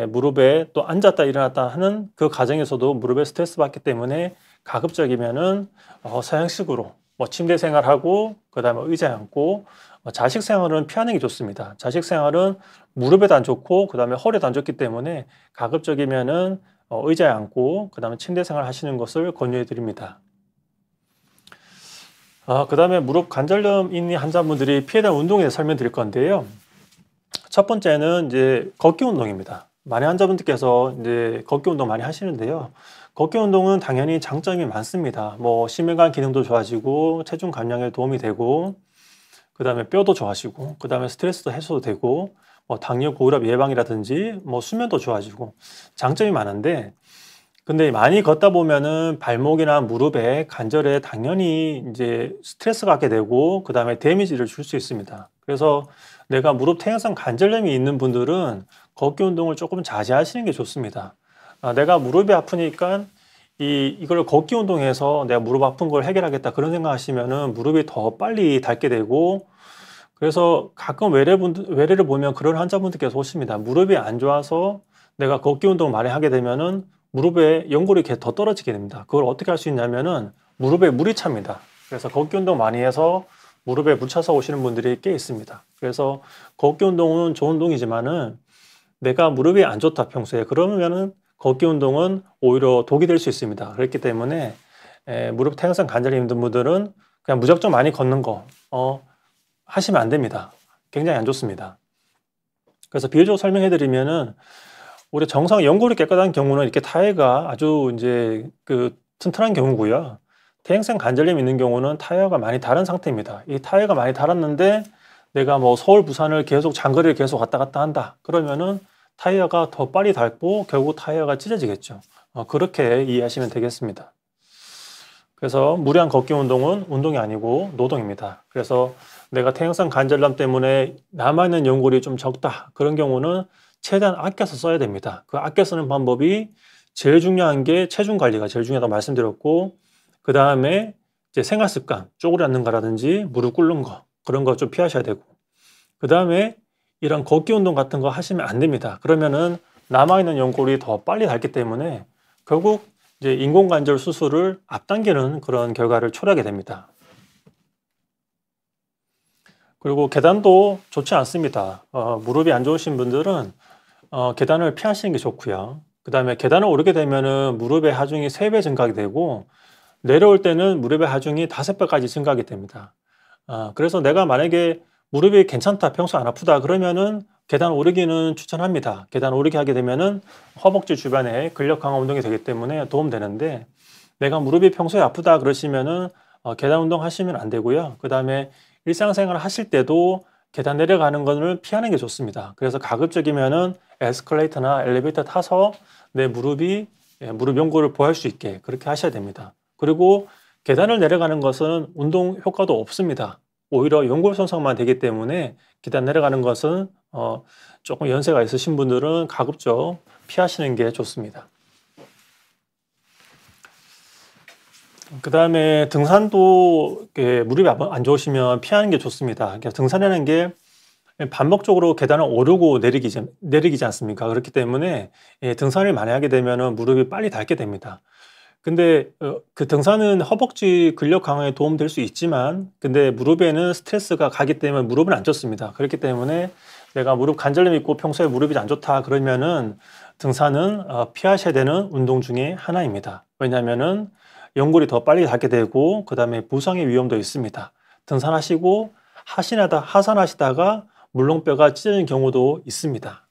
A: 무릎에 또 앉았다 일어났다 하는 그 과정에서도 무릎에 스트레스 받기 때문에 가급적이면은 서양식으로 침대 생활하고 그 다음에 의자에 앉고 자식 생활은 피하는 게 좋습니다. 자식 생활은 무릎에도 안 좋고 그 다음에 허리에도 안 좋기 때문에 가급적이면은 의자에 앉고 그 다음에 침대 생활 하시는 것을 권유해 드립니다. 그 다음에 무릎 관절염 있는 환자분들이 피해야 될 운동에 대해서 설명드릴 건데요. 첫 번째는 이제 걷기 운동입니다. 많은 환자분들께서 이제 걷기 운동 많이 하시는데요. 걷기 운동은 당연히 장점이 많습니다. 심혈관 기능도 좋아지고 체중 감량에 도움이 되고 그 다음에 뼈도 좋아지고 그 다음에 스트레스도 해소도 되고 당뇨 고혈압 예방이라든지 수면도 좋아지고 장점이 많은데 근데 많이 걷다 보면은 발목이나 무릎에 관절에 당연히 이제 스트레스가 갖게 되고 그 다음에 데미지를 줄 수 있습니다. 그래서 내가 무릎 퇴행성 관절염이 있는 분들은 걷기 운동을 조금 자제하시는 게 좋습니다. 내가 무릎이 아프니까 이걸 걷기 운동해서 내가 무릎 아픈 걸 해결하겠다 그런 생각하시면은 무릎이 더 빨리 닳게 되고 그래서 가끔 외래를 보면 그런 환자분들께서 오십니다. 무릎이 안 좋아서 내가 걷기 운동 많이 하게 되면은 무릎에 연골이 더 떨어지게 됩니다. 그걸 어떻게 할 수 있냐면은 무릎에 물이 찹니다. 그래서 걷기 운동 많이 해서 무릎에 물 차서 오시는 분들이 꽤 있습니다. 그래서 걷기 운동은 좋은 운동이지만은 내가 무릎이 안 좋다 평소에 그러면은 걷기 운동은 오히려 독이 될 수 있습니다. 그렇기 때문에 무릎 퇴행성 관절염 있는 분들은 그냥 무작정 많이 걷는 거 하시면 안 됩니다. 굉장히 안 좋습니다. 그래서 비유적으로 설명해 드리면은 우리 정상 연골이 깨끗한 경우는 이렇게 타이어가 아주 이제 그 튼튼한 경우고요. 퇴행성 관절염 있는 경우는 타이어가 많이 닳은 상태입니다. 이 타이어가 많이 닳았는데 내가 뭐 서울 부산을 계속 장거리를 계속 왔다 갔다 한다 그러면은 타이어가 더 빨리 닳고 결국 타이어가 찢어지겠죠. 그렇게 이해하시면 되겠습니다. 그래서 무리한 걷기 운동은 운동이 아니고 노동입니다. 그래서 내가 퇴행성 관절염 때문에 남아있는 연골이 좀 적다 그런 경우는 최대한 아껴서 써야 됩니다. 그 아껴 쓰는 방법이 제일 중요한 게 체중 관리가 제일 중요하다고 말씀드렸고, 그 다음에 이제 생활 습관, 쪼그려 앉는 거라든지 무릎 꿇는 거 그런 거 좀 피하셔야 되고, 그 다음에 이런 걷기 운동 같은 거 하시면 안 됩니다. 그러면은 남아있는 연골이 더 빨리 닳기 때문에 결국 이제 인공관절 수술을 앞당기는 그런 결과를 초래하게 됩니다. 그리고 계단도 좋지 않습니다. 무릎이 안 좋으신 분들은 계단을 피하시는 게 좋고요. 그 다음에 계단을 오르게 되면은 무릎의 하중이 3배 증가하게 되고, 내려올 때는 무릎의 하중이 5배까지 증가하게 됩니다. 그래서 내가 만약에 무릎이 괜찮다, 평소 안 아프다 그러면은 계단 오르기는 추천합니다. 계단 오르기 하게 되면은 허벅지 주변에 근력 강화 운동이 되기 때문에 도움되는데, 내가 무릎이 평소에 아프다 그러시면은 계단 운동 하시면 안 되고요. 그 다음에 일상생활 하실 때도 계단 내려가는 것을 피하는 게 좋습니다. 그래서 가급적이면은 에스컬레이터나 엘리베이터 타서 내 무릎 연골을 보호할 수 있게 그렇게 하셔야 됩니다. 그리고 계단을 내려가는 것은 운동 효과도 없습니다. 오히려 연골 손상만 되기 때문에 계단 내려가는 것은 조금 연세가 있으신 분들은 가급적 피하시는 게 좋습니다. 그 다음에 등산도 무릎이 안 좋으시면 피하는 게 좋습니다. 그러니까 등산이라는 게 반복적으로 계단을 오르고 내리기지 않습니까? 그렇기 때문에 등산을 많이 하게 되면 무릎이 빨리 닳게 됩니다. 근데 그 등산은 허벅지 근력 강화에 도움될 수 있지만, 근데 무릎에는 스트레스가 가기 때문에 무릎은 안 좋습니다. 그렇기 때문에 내가 무릎 관절염 있고 평소에 무릎이 안 좋다 그러면은 등산은 피하셔야 되는 운동 중에 하나입니다. 왜냐하면은 연골이 더 빨리 닳게 되고, 그 다음에 부상의 위험도 있습니다. 등산하시고 하산하시다가 물렁뼈가 찢어지는 경우도 있습니다.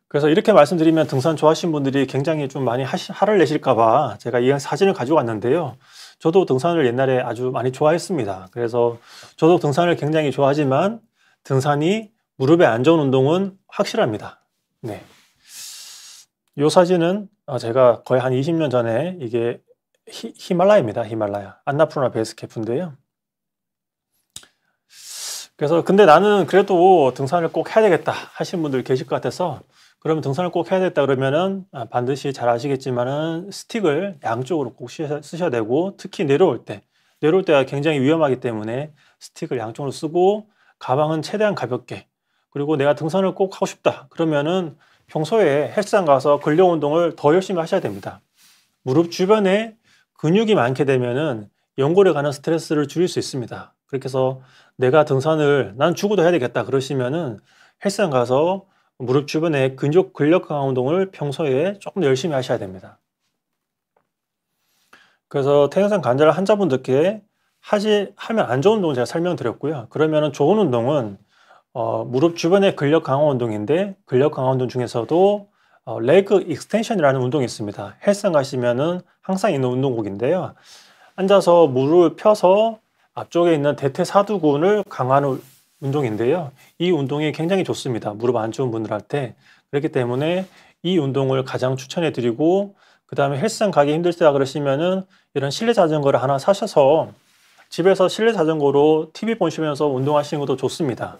A: 그래서 이렇게 말씀드리면 등산 좋아하시는 분들이 굉장히 좀 많이 화를 내실까봐 제가 이 사진을 가지고 왔는데요. 저도 등산을 옛날에 아주 많이 좋아했습니다. 그래서 저도 등산을 굉장히 좋아하지만 등산이 무릎에 안 좋은 운동은 확실합니다. 네. 이 사진은 제가 거의 한 20년 전에 이게 히말라야입니다. 히말라야. 안나푸르나 베이스캠프인데요. 그래서 근데 나는 그래도 등산을 꼭 해야 되겠다 하시는 분들 계실 것 같아서, 그러면 등산을 꼭 해야 되겠다 그러면은 반드시 잘 아시겠지만은 스틱을 양쪽으로 꼭 쓰셔야 되고, 특히 내려올 때가 굉장히 위험하기 때문에 스틱을 양쪽으로 쓰고, 가방은 최대한 가볍게, 그리고 내가 등산을 꼭 하고 싶다 그러면은 평소에 헬스장 가서 근력 운동을 더 열심히 하셔야 됩니다. 무릎 주변에 근육이 많게 되면은 연골에 가는 스트레스를 줄일 수 있습니다. 그렇게 해서 내가 등산을 난 죽어도 해야 되겠다 그러시면은 헬스장 가서 무릎 주변에 근력 강화 운동을 평소에 조금 열심히 하셔야 됩니다. 그래서 퇴행성 관절 환자분들께 하면 안 좋은 운동을 제가 설명드렸고요. 그러면은 좋은 운동은 무릎 주변의 근력 강화 운동인데, 근력 강화 운동 중에서도 레그 익스텐션이라는 운동이 있습니다. 헬스장 가시면은 항상 있는 운동곡인데요. 앉아서 무릎을 펴서 앞쪽에 있는 대퇴사두근을 강화하는 운동인데요. 이 운동이 굉장히 좋습니다. 무릎 안 좋은 분들한테. 그렇기 때문에 이 운동을 가장 추천해 드리고, 그 다음에 헬스장 가기 힘들다 그러시면은 이런 실내 자전거를 하나 사셔서 집에서 실내 자전거로 TV 보시면서 운동하시는 것도 좋습니다.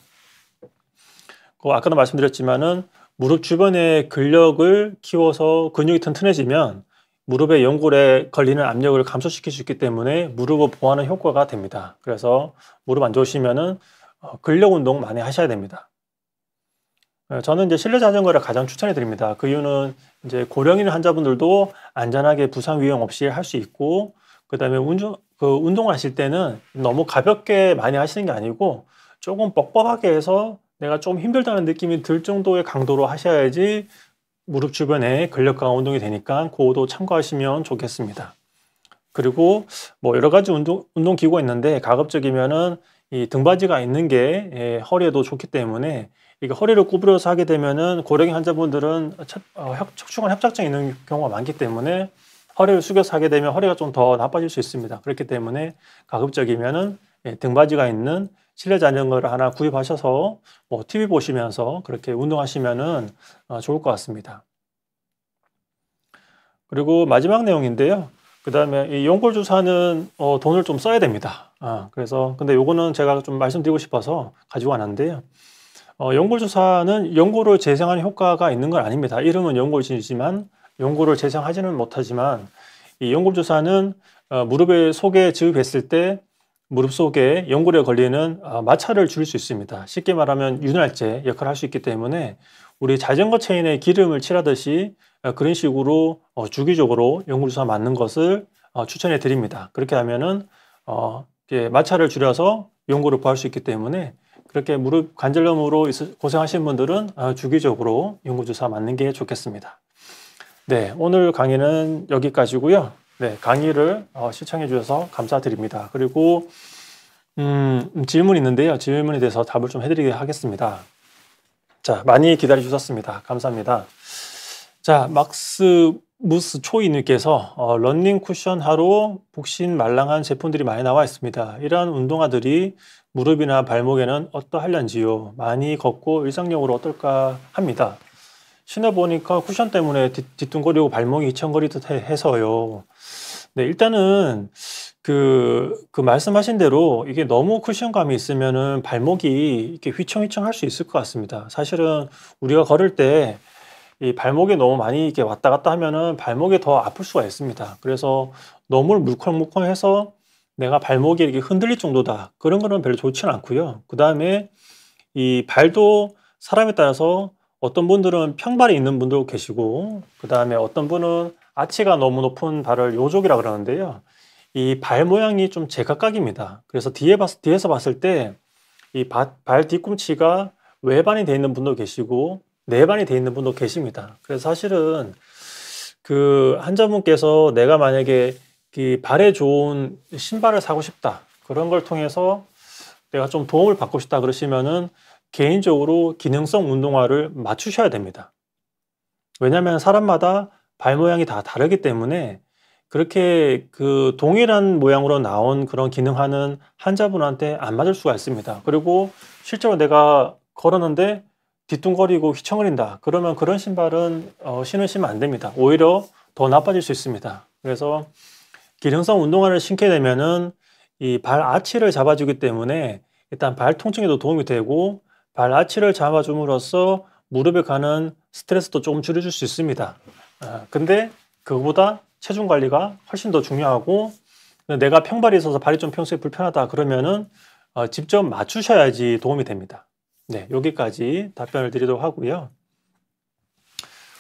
A: 아까도 말씀드렸지만은 무릎 주변의 근력을 키워서 근육이 튼튼해지면 무릎의 연골에 걸리는 압력을 감소시킬 수 있기 때문에 무릎을 보호하는 효과가 됩니다. 그래서 무릎 안 좋으시면은 근력 운동 많이 하셔야 됩니다. 저는 이제 실내 자전거를 가장 추천해 드립니다. 그 이유는 이제 고령인 환자분들도 안전하게 부상 위험 없이 할 수 있고, 그 다음에 운동을 하실 때는 너무 가볍게 많이 하시는 게 아니고 조금 뻑뻑하게 해서 내가 좀 힘들다는 느낌이 들 정도의 강도로 하셔야지 무릎 주변에 근력 강화 운동이 되니까 그것도 참고하시면 좋겠습니다. 그리고 뭐 여러 가지 운동 기구가 있는데 가급적이면은 이 등받이가 있는 게 허리에도 좋기 때문에 이게 허리를 구부려서 하게 되면은 고령의 환자분들은 척추관 협착증이 있는 경우가 많기 때문에 허리를 숙여서 하게 되면 허리가 좀 더 나빠질 수 있습니다. 그렇기 때문에 가급적이면은 등받이가 있는 실내 자전거를 하나 구입하셔서 뭐 TV 보시면서 그렇게 운동하시면은 좋을 것 같습니다. 그리고 마지막 내용인데요. 그 다음에 이 연골 주사는 돈을 좀 써야 됩니다. 그래서 근데 요거는 제가 좀 말씀드리고 싶어서 가지고 왔는데요. 연골 주사는 연골을 재생하는 효과가 있는 건 아닙니다. 이름은 연골진이지만 연골을 재생하지는 못하지만 이 연골 주사는 무릎의 속에 지흡했을 때 무릎 속에 연골에 걸리는 마찰을 줄일 수 있습니다. 쉽게 말하면 윤활제 역할을 할 수 있기 때문에 우리 자전거 체인에 기름을 칠하듯이 그런 식으로 주기적으로 연골 주사 맞는 것을 추천해 드립니다. 그렇게 하면은 마찰을 줄여서 연골을 보호할 수 있기 때문에 그렇게 무릎 관절염으로 고생하시는 분들은 주기적으로 연골 주사 맞는 게 좋겠습니다. 네, 오늘 강의는 여기까지고요. 네, 강의를 시청해 주셔서 감사드립니다. 그리고 질문이 있는데요. 질문에 대해서 답을 좀 해드리도록 하겠습니다. 자, 많이 기다려 주셨습니다. 감사합니다. 자, 막스 무스 초이님께서 런닝 쿠션 하로 복신 말랑한 제품들이 많이 나와 있습니다. 이러한 운동화들이 무릎이나 발목에는 어떠하련지요? 많이 걷고 일상용으로 어떨까 합니다. 신어보니까 쿠션 때문에 뒤뚱거리고 발목이 휘청거리듯 해서요. 네, 일단은 그 말씀하신 대로 이게 너무 쿠션감이 있으면은 발목이 이렇게 휘청휘청 할 수 있을 것 같습니다. 사실은 우리가 걸을 때 이 발목이 너무 많이 이렇게 왔다 갔다 하면은 발목이 더 아플 수가 있습니다. 그래서 너무 물컹물컹해서 내가 발목이 이렇게 흔들릴 정도다. 그런 거는 별로 좋지는 않고요. 그 다음에 이 발도 사람에 따라서 어떤 분들은 평발이 있는 분도 계시고, 그 다음에 어떤 분은 아치가 너무 높은 발을 요족이라 그러는데요. 이 발 모양이 좀 제각각입니다. 그래서 뒤에서 봤을 때 이 발 뒤꿈치가 외반이 되어 있는 분도 계시고 내반이 되어 있는 분도 계십니다. 그래서 사실은 그 환자분께서 내가 만약에 그 발에 좋은 신발을 사고 싶다. 그런 걸 통해서 내가 좀 도움을 받고 싶다 그러시면은 개인적으로 기능성 운동화를 맞추셔야 됩니다. 왜냐하면 사람마다 발 모양이 다 다르기 때문에 그렇게 그 동일한 모양으로 나온 그런 기능하는 환자분한테 안 맞을 수가 있습니다. 그리고 실제로 내가 걸었는데 뒤뚱거리고 휘청거린다. 그러면 그런 신발은 신으시면 안 됩니다. 오히려 더 나빠질 수 있습니다. 그래서 기능성 운동화를 신게 되면은 이 발 아치를 잡아주기 때문에 일단 발 통증에도 도움이 되고 발 아치를 잡아줌으로써 무릎에 가는 스트레스도 조금 줄여줄 수 있습니다. 근데 그거보다 체중 관리가 훨씬 더 중요하고 내가 평발이 있어서 발이 좀 평소에 불편하다 그러면은 직접 맞추셔야지 도움이 됩니다. 네, 여기까지 답변을 드리도록 하고요.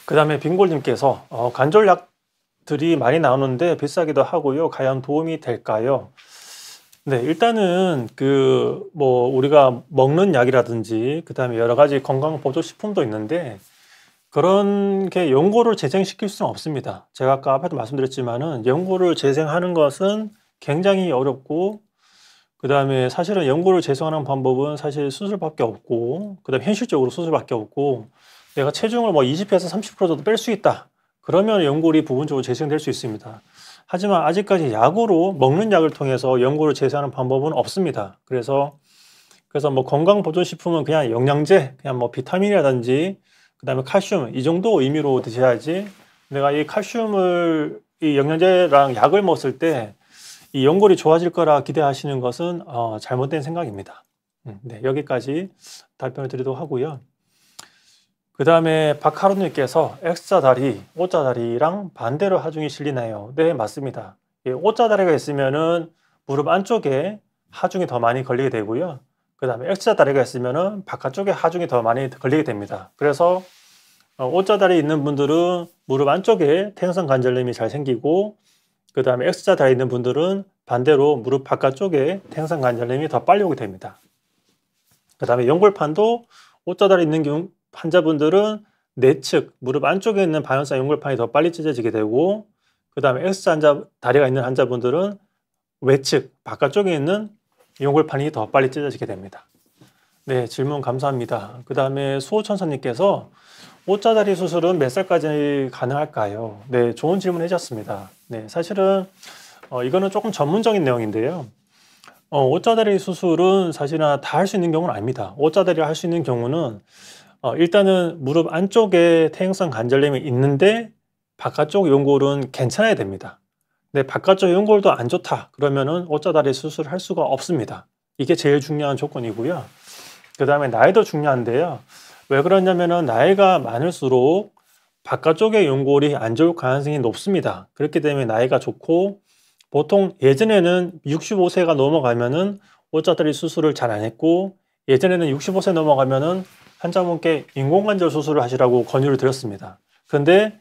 A: 그 다음에 빙골님께서 관절약들이 많이 나오는데 비싸기도 하고요. 과연 도움이 될까요? 네, 일단은 뭐 우리가 먹는 약이라든지 그 다음에 여러 가지 건강 보조식품도 있는데 그런 게 연골을 재생시킬 수는 없습니다. 제가 아까 앞에도 말씀드렸지만은 연골을 재생하는 것은 굉장히 어렵고 그 다음에 사실은 연골을 재생하는 방법은 사실 수술밖에 없고 그 다음에 현실적으로 수술밖에 없고 내가 체중을 뭐 20에서 30% 정도 뺄 수 있다. 그러면 연골이 부분적으로 재생될 수 있습니다. 하지만 아직까지 약으로 먹는 약을 통해서 연골을 재생하는 방법은 없습니다. 그래서 뭐 건강보조식품은 그냥 영양제, 그냥 뭐 비타민이라든지 그 다음에 칼슘 이 정도 의미로 드셔야지 내가 이 칼슘을 이 영양제랑 약을 먹었을 때 이 연골이 좋아질 거라 기대하시는 것은 잘못된 생각입니다. 네, 여기까지 답변을 드리도록 하고요. 그 다음에 박하루님께서 X자 다리, O자 다리랑 반대로 하중이 실리나요? 네, 맞습니다. O자 다리가 있으면은 무릎 안쪽에 하중이 더 많이 걸리게 되고요. 그 다음에 X자 다리가 있으면은 바깥쪽에 하중이 더 많이 걸리게 됩니다. 그래서 O자 다리 있는 분들은 무릎 안쪽에 퇴행성 관절염이 잘 생기고 그 다음에 X자 다리 있는 분들은 반대로 무릎 바깥쪽에 퇴행성 관절염이 더 빨리 오게 됩니다. 그 다음에 연골판도 O자 다리 있는 환자분들은 내측 무릎 안쪽에 있는 반월상 연골판이 더 빨리 찢어지게 되고, 그 다음에 X 다리가 있는 환자분들은 외측 바깥쪽에 있는 연골판이 더 빨리 찢어지게 됩니다. 네, 질문 감사합니다. 그 다음에 수호천사님께서 O자다리 수술은 몇 살까지 가능할까요? 네, 좋은 질문 해주셨습니다. 네, 사실은 이거는 조금 전문적인 내용인데요. O자다리 수술은 사실은 다 할 수 있는 경우는 아닙니다. O자다리를 할 수 있는 경우는 일단은 무릎 안쪽에 퇴행성 관절염이 있는데 바깥쪽 연골은 괜찮아야 됩니다. 근데 바깥쪽 연골도 안 좋다 그러면은 O자다리 수술을 할 수가 없습니다. 이게 제일 중요한 조건이고요. 그 다음에 나이도 중요한데요. 왜 그러냐면은 나이가 많을수록 바깥쪽의 연골이 안 좋을 가능성이 높습니다. 그렇기 때문에 나이가 좋고, 보통 예전에는 65세가 넘어가면은 O자다리 수술을 잘 안 했고, 예전에는 65세 넘어가면은 환자분께 인공관절 수술을 하시라고 권유를 드렸습니다. 그런데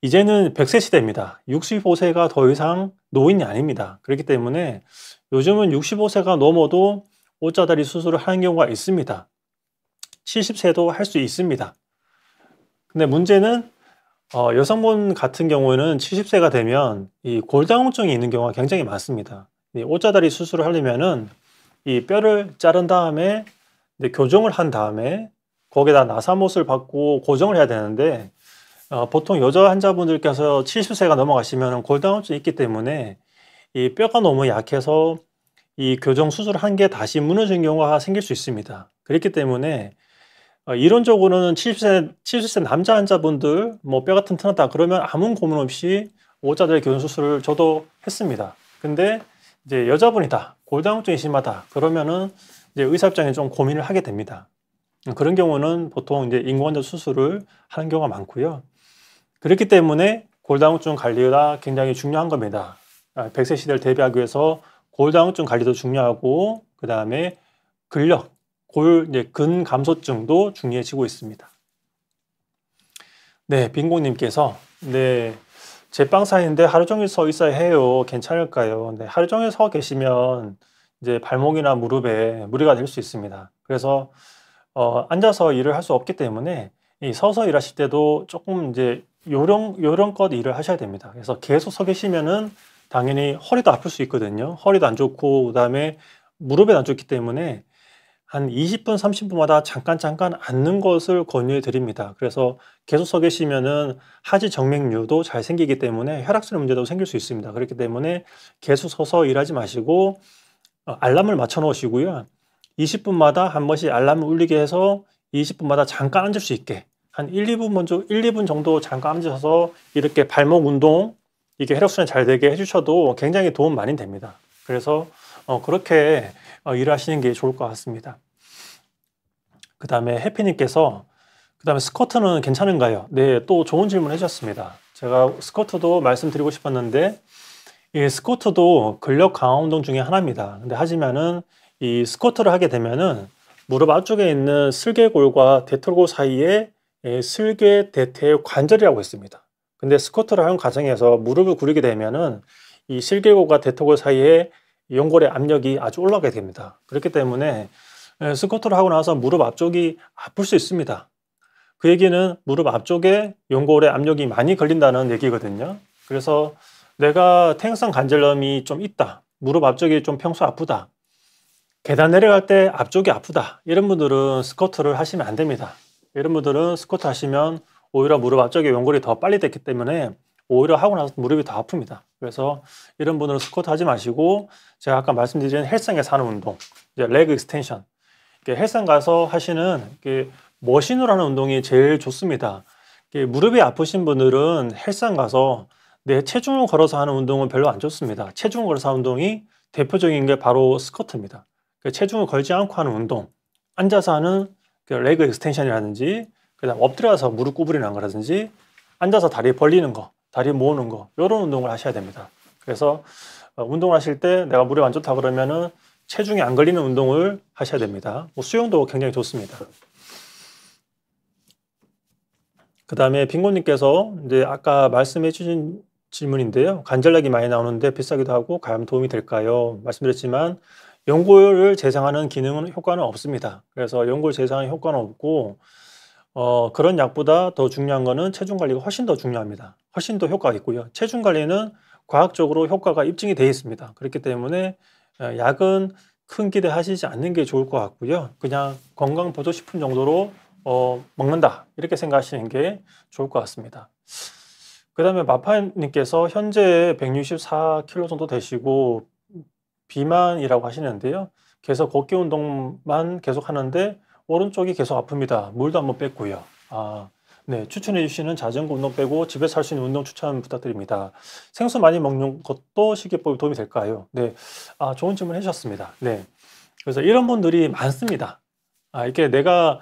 A: 이제는 100세 시대입니다. 65세가 더 이상 노인이 아닙니다. 그렇기 때문에 요즘은 65세가 넘어도 O자다리 수술을 하는 경우가 있습니다. 70세도 할 수 있습니다. 근데 문제는 여성분 같은 경우에는 70세가 되면 이 골다공증이 있는 경우가 굉장히 많습니다. 이 O자다리 수술을 하려면은 이 뼈를 자른 다음에 교정을 한 다음에 거기다 나사못을 받고 고정을 해야 되는데, 보통 여자 환자분들께서 70세가 넘어가시면 골다공증이 있기 때문에 이 뼈가 너무 약해서 이 교정 수술을 한 게 다시 무너진 경우가 생길 수 있습니다. 그렇기 때문에 이론적으로는 70세 남자 환자분들 뭐 뼈가 튼튼하다 그러면 아무 고민 없이 O자다리 교정 수술을 저도 했습니다. 근데 이제 여자분이다, 골다공증이 심하다 그러면은 이제 의사 입장에 좀 고민을 하게 됩니다. 그런 경우는 보통 이제 인공관절 수술을 하는 경우가 많고요. 그렇기 때문에 골다공증 관리가 굉장히 중요한 겁니다. 100세 시대를 대비하기 위해서 골다공증 관리도 중요하고, 그 다음에 근력, 근감소증도 중요해지고 있습니다. 네, 빈공님께서 네, 제빵사인데 하루 종일 서 있어야 해요. 괜찮을까요? 네, 하루 종일 서 계시면 이제 발목이나 무릎에 무리가 될 수 있습니다. 그래서 앉아서 일을 할 수 없기 때문에 이 서서 일하실 때도 조금 이제 요령껏 일을 하셔야 됩니다. 그래서 계속 서 계시면은 당연히 허리도 아플 수 있거든요. 허리도 안 좋고, 그다음에 무릎에 안 좋기 때문에 한 20분, 30분마다 잠깐 앉는 것을 권유해 드립니다. 그래서 계속 서 계시면은 하지 정맥류도 잘 생기기 때문에 혈액순환 문제도 생길 수 있습니다. 그렇기 때문에 계속 서서 일하지 마시고 알람을 맞춰 놓으시고요. 20분마다 한 번씩 알람을 울리게 해서 20분마다 잠깐 앉을 수 있게 한 1, 2분 정도 잠깐 앉으셔서 이렇게 발목 운동, 이게 혈액순환 잘 되게 해주셔도 굉장히 도움 많이 됩니다. 그래서 그렇게 일을 하시는 게 좋을 것 같습니다. 그 다음에 해피님께서 그 다음에 스쿼트는 괜찮은가요? 네, 또 좋은 질문 해주셨습니다. 제가 스쿼트도 말씀드리고 싶었는데, 이 스쿼트도 근력 강화 운동 중에 하나입니다. 근데 하지만은 이 스쿼트를 하게 되면은 무릎 앞쪽에 있는 슬개골과 대퇴골 사이에 슬개 대퇴 관절이라고 있습니다. 근데 스쿼트를 하는 과정에서 무릎을 구르게 되면은 이 슬개골과 대퇴골 사이에 연골의 압력이 아주 올라가게 됩니다. 그렇기 때문에 스쿼트를 하고 나서 무릎 앞쪽이 아플 수 있습니다. 그 얘기는 무릎 앞쪽에 연골의 압력이 많이 걸린다는 얘기거든요. 그래서 내가 퇴행성 관절염이 좀 있다, 무릎 앞쪽이 좀 평소 아프다, 계단 내려갈 때 앞쪽이 아프다, 이런 분들은 스쿼트를 하시면 안 됩니다. 이런 분들은 스쿼트 하시면 오히려 무릎 앞쪽에 연골이 더 빨리 됐기 때문에 오히려 하고 나서 무릎이 더 아픕니다. 그래서 이런 분들은 스쿼트 하지 마시고, 제가 아까 말씀드린 헬스장에서 하는 운동, 이제 레그 익스텐션, 헬스장 가서 하시는 머신으로 하는 운동이 제일 좋습니다. 무릎이 아프신 분들은 헬스장 가서 내 체중을 걸어서 하는 운동은 별로 안 좋습니다. 체중을 걸어서 하는 운동이 대표적인 게 바로 스쿼트입니다. 체중을 걸지 않고 하는 운동, 앉아서 하는 레그 익스텐션이라든지, 그다음 엎드려서 무릎 구부리는 거라든지, 앉아서 다리 벌리는 거, 다리 모으는 거, 이런 운동을 하셔야 됩니다. 그래서 운동을 하실 때 내가 무릎 안 좋다 그러면은 체중이 안 걸리는 운동을 하셔야 됩니다. 수영도 굉장히 좋습니다. 그 다음에 빈곤님께서 이제 아까 말씀해 주신 질문인데요. 관절약이 많이 나오는데 비싸기도 하고 과연 도움이 될까요? 말씀드렸지만 연골을 재생하는 기능은 효과는 없습니다. 그래서 연골 재생하는 효과는 없고, 그런 약보다 더 중요한 거는 체중 관리가 훨씬 더 중요합니다. 훨씬 더 효과가 있고요. 체중 관리는 과학적으로 효과가 입증이 되어 있습니다. 그렇기 때문에 약은 큰 기대하시지 않는 게 좋을 것 같고요. 그냥 건강보조식품 정도로 먹는다 이렇게 생각하시는 게 좋을 것 같습니다. 그 다음에 마파님께서 현재 164kg 정도 되시고 비만이라고 하시는데요. 계속 걷기 운동만 계속 하는데 오른쪽이 계속 아픕니다. 물도 한번 뺐고요. 네, 추천해 주시는 자전거 운동 빼고 집에서 할 수 있는 운동 추천 부탁드립니다. 생수 많이 먹는 것도 식이요법에 도움이 될까요? 네, 좋은 질문 해주셨습니다. 네, 그래서 이런 분들이 많습니다. 이게 내가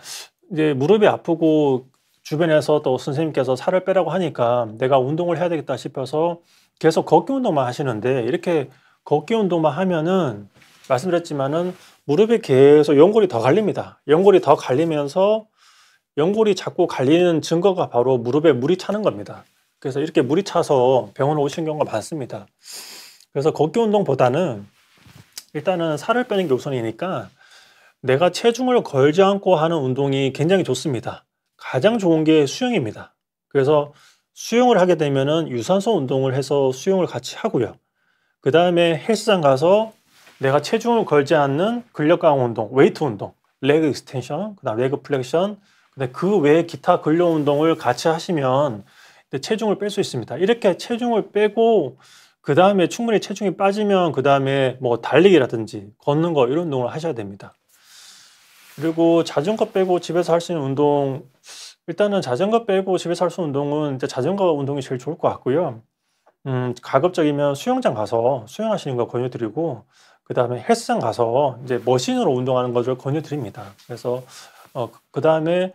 A: 이제 무릎이 아프고 주변에서 또 선생님께서 살을 빼라고 하니까 내가 운동을 해야 되겠다 싶어서 계속 걷기 운동만 하시는데 이렇게 걷기 운동만 하면은 말씀드렸지만은 무릎이 계속 연골이 더 갈립니다. 연골이 더 갈리면서 연골이 자꾸 갈리는 증거가 바로 무릎에 물이 차는 겁니다. 그래서 이렇게 물이 차서 병원에 오시는 경우가 많습니다. 그래서 걷기 운동보다는 일단은 살을 빼는 게 우선이니까 내가 체중을 걸지 않고 하는 운동이 굉장히 좋습니다. 가장 좋은 게 수영입니다. 그래서 수영을 하게 되면은 유산소 운동을 해서 수영을 같이 하고요. 그 다음에 헬스장 가서 내가 체중을 걸지 않는 근력 강화 운동, 웨이트 운동, 레그 익스텐션, 그 다음 레그 플렉션, 그 외에 기타 근력 운동을 같이 하시면 체중을 뺄 수 있습니다. 이렇게 체중을 빼고 그 다음에 충분히 체중이 빠지면 그 다음에 뭐 달리기라든지 걷는 거 이런 운동을 하셔야 됩니다. 그리고 자전거 빼고 집에서 할 수 있는 운동, 일단은 자전거 빼고 집에서 할 수 있는 운동은 이제 자전거 운동이 제일 좋을 것 같고요. 가급적이면 수영장 가서 수영하시는 거 권유드리고, 그 다음에 헬스장 가서 이제 머신으로 운동하는 것을 권유드립니다. 그래서 그 다음에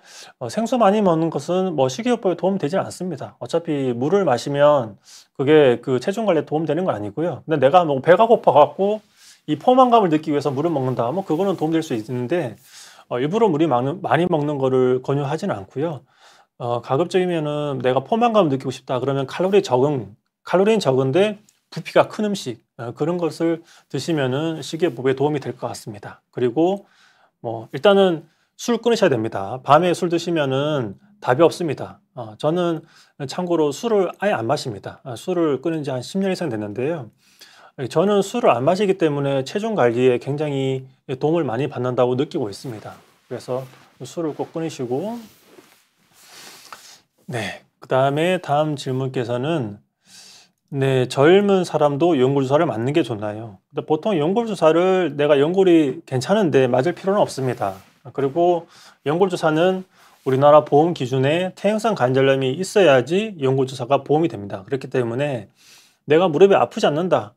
A: 생수 많이 먹는 것은 뭐 식이요법에 도움 되지 않습니다. 어차피 물을 마시면 그게 그 체중 관리에 도움 되는 건 아니고요. 근데 내가 뭐 배가 고파 갖고 이 포만감을 느끼기 위해서 물을 먹는다, 뭐 그거는 도움 될 수 있는데 일부러 물이 많이 먹는 거를 권유하지는 않고요. 가급적이면은 내가 포만감을 느끼고 싶다 그러면 칼로리는 적은데 부피가 큰 음식, 그런 것을 드시면은 식이요법에 도움이 될 것 같습니다. 그리고 뭐 일단은 술 끊으셔야 됩니다. 밤에 술 드시면은 답이 없습니다. 저는 참고로 술을 아예 안 마십니다. 술을 끊은 지 한 10년 이상 됐는데요. 저는 술을 안 마시기 때문에 체중 관리에 굉장히 도움을 많이 받는다고 느끼고 있습니다. 그래서 술을 꼭 끊으시고, 네. 그 다음에 다음 질문께서는, 네, 젊은 사람도 연골주사를 맞는 게 좋나요? 근데 보통 연골주사를 내가 연골이 괜찮은데 맞을 필요는 없습니다. 그리고 연골주사는 우리나라 보험 기준에 퇴행성 관절염이 있어야지 연골주사가 보험이 됩니다. 그렇기 때문에 내가 무릎이 아프지 않는다.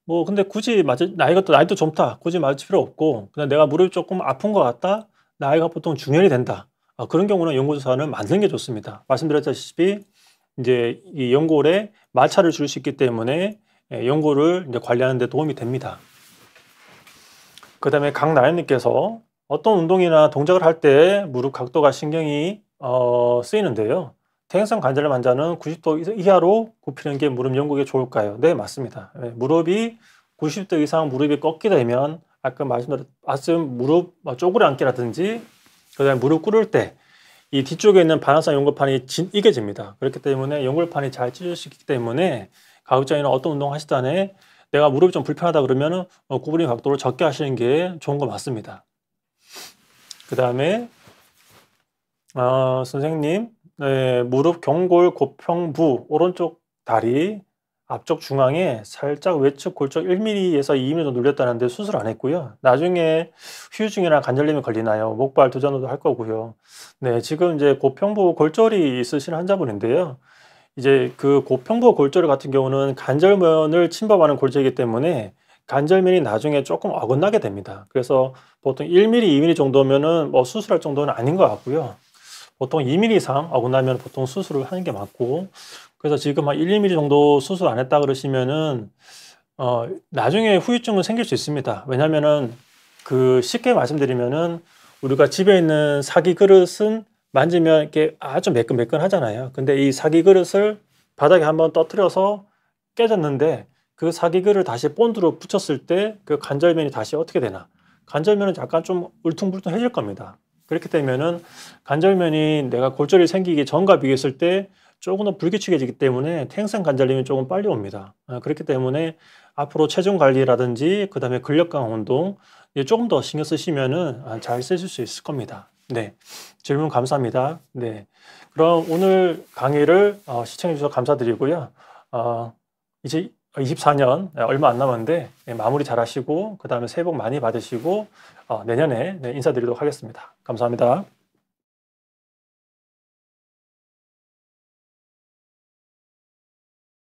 A: 뭐 근데 굳이 나이도 젊다. 굳이 맞을 필요 없고 그냥 내가 무릎이 조금 아픈 것 같다. 나이가 보통 중년이 된다. 그런 경우는 연골주사는 맞는 게 좋습니다. 말씀드렸다시피 이제 이 연골에 마찰을 줄 수 있기 때문에 연골을 이제 관리하는 데 도움이 됩니다. 그 다음에 강나연님께서 어떤 운동이나 동작을 할 때 무릎 각도가 신경이 쓰이는데요. 퇴행성 관절염 환자는 90도 이하로 굽히는 게 무릎 연골에 좋을까요? 네, 맞습니다. 무릎이 90도 이상 무릎이 꺾게 되면 아까 말씀드린 무릎 쪼그려 앉기라든지 그다음에 무릎 꿇을 때 이 뒤쪽에 있는 반환성 연골판이 이겨집니다. 그렇기 때문에 연골판이 잘 찢어질 수 있기 때문에 가급적이면 어떤 운동 하실 때 내가 무릎이 좀 불편하다 그러면은 구부림 각도를 적게 하시는 게 좋은 거 맞습니다. 그 다음에 선생님, 네, 무릎 경골 고평부 오른쪽 다리 앞쪽 중앙에 살짝 외측 골절 1mm에서 2mm 정도 눌렸다는데 수술 안 했고요. 나중에 후유증이나 관절염이 걸리나요? 목발 두전도 할 거고요. 네, 지금 이제 고평부 골절이 있으신 환자분인데요. 이제 그 고평부 골절 같은 경우는 관절면을 침범하는 골절이기 때문에 관절면이 나중에 조금 어긋나게 됩니다. 그래서 보통 1mm, 2mm 정도면은 뭐 수술할 정도는 아닌 것 같고요. 보통 2mm 이상 어긋나면 보통 수술을 하는 게 맞고, 그래서 지금 한 1, 2mm 정도 수술 안 했다 그러시면은 나중에 후유증은 생길 수 있습니다. 왜냐면은 그 쉽게 말씀드리면은 우리가 집에 있는 사기 그릇은 만지면 이렇게 아주 매끈매끈 하잖아요. 근데 이 사기 그릇을 바닥에 한번 떨어뜨려서 깨졌는데 그 사기 그릇을 다시 본드로 붙였을 때 그 관절면이 다시 어떻게 되나? 관절면은 약간 좀 울퉁불퉁해질 겁니다. 그렇게 되면은 관절면이 내가 골절이 생기기 전과 비교했을 때 조금 더 불규칙해지기 때문에 퇴행성 관절염이 조금 빨리 옵니다. 그렇기 때문에 앞으로 체중 관리라든지 그다음에 근력 강화 운동 조금 더 신경 쓰시면은 잘 쓰실 수 있을 겁니다. 네, 질문 감사합니다. 네, 그럼 오늘 강의를 시청해 주셔서 감사드리고요. 이제 24년 얼마 안 남았는데 마무리 잘 하시고 그다음에 새해 복 많이 받으시고 내년에 인사드리도록 하겠습니다. 감사합니다.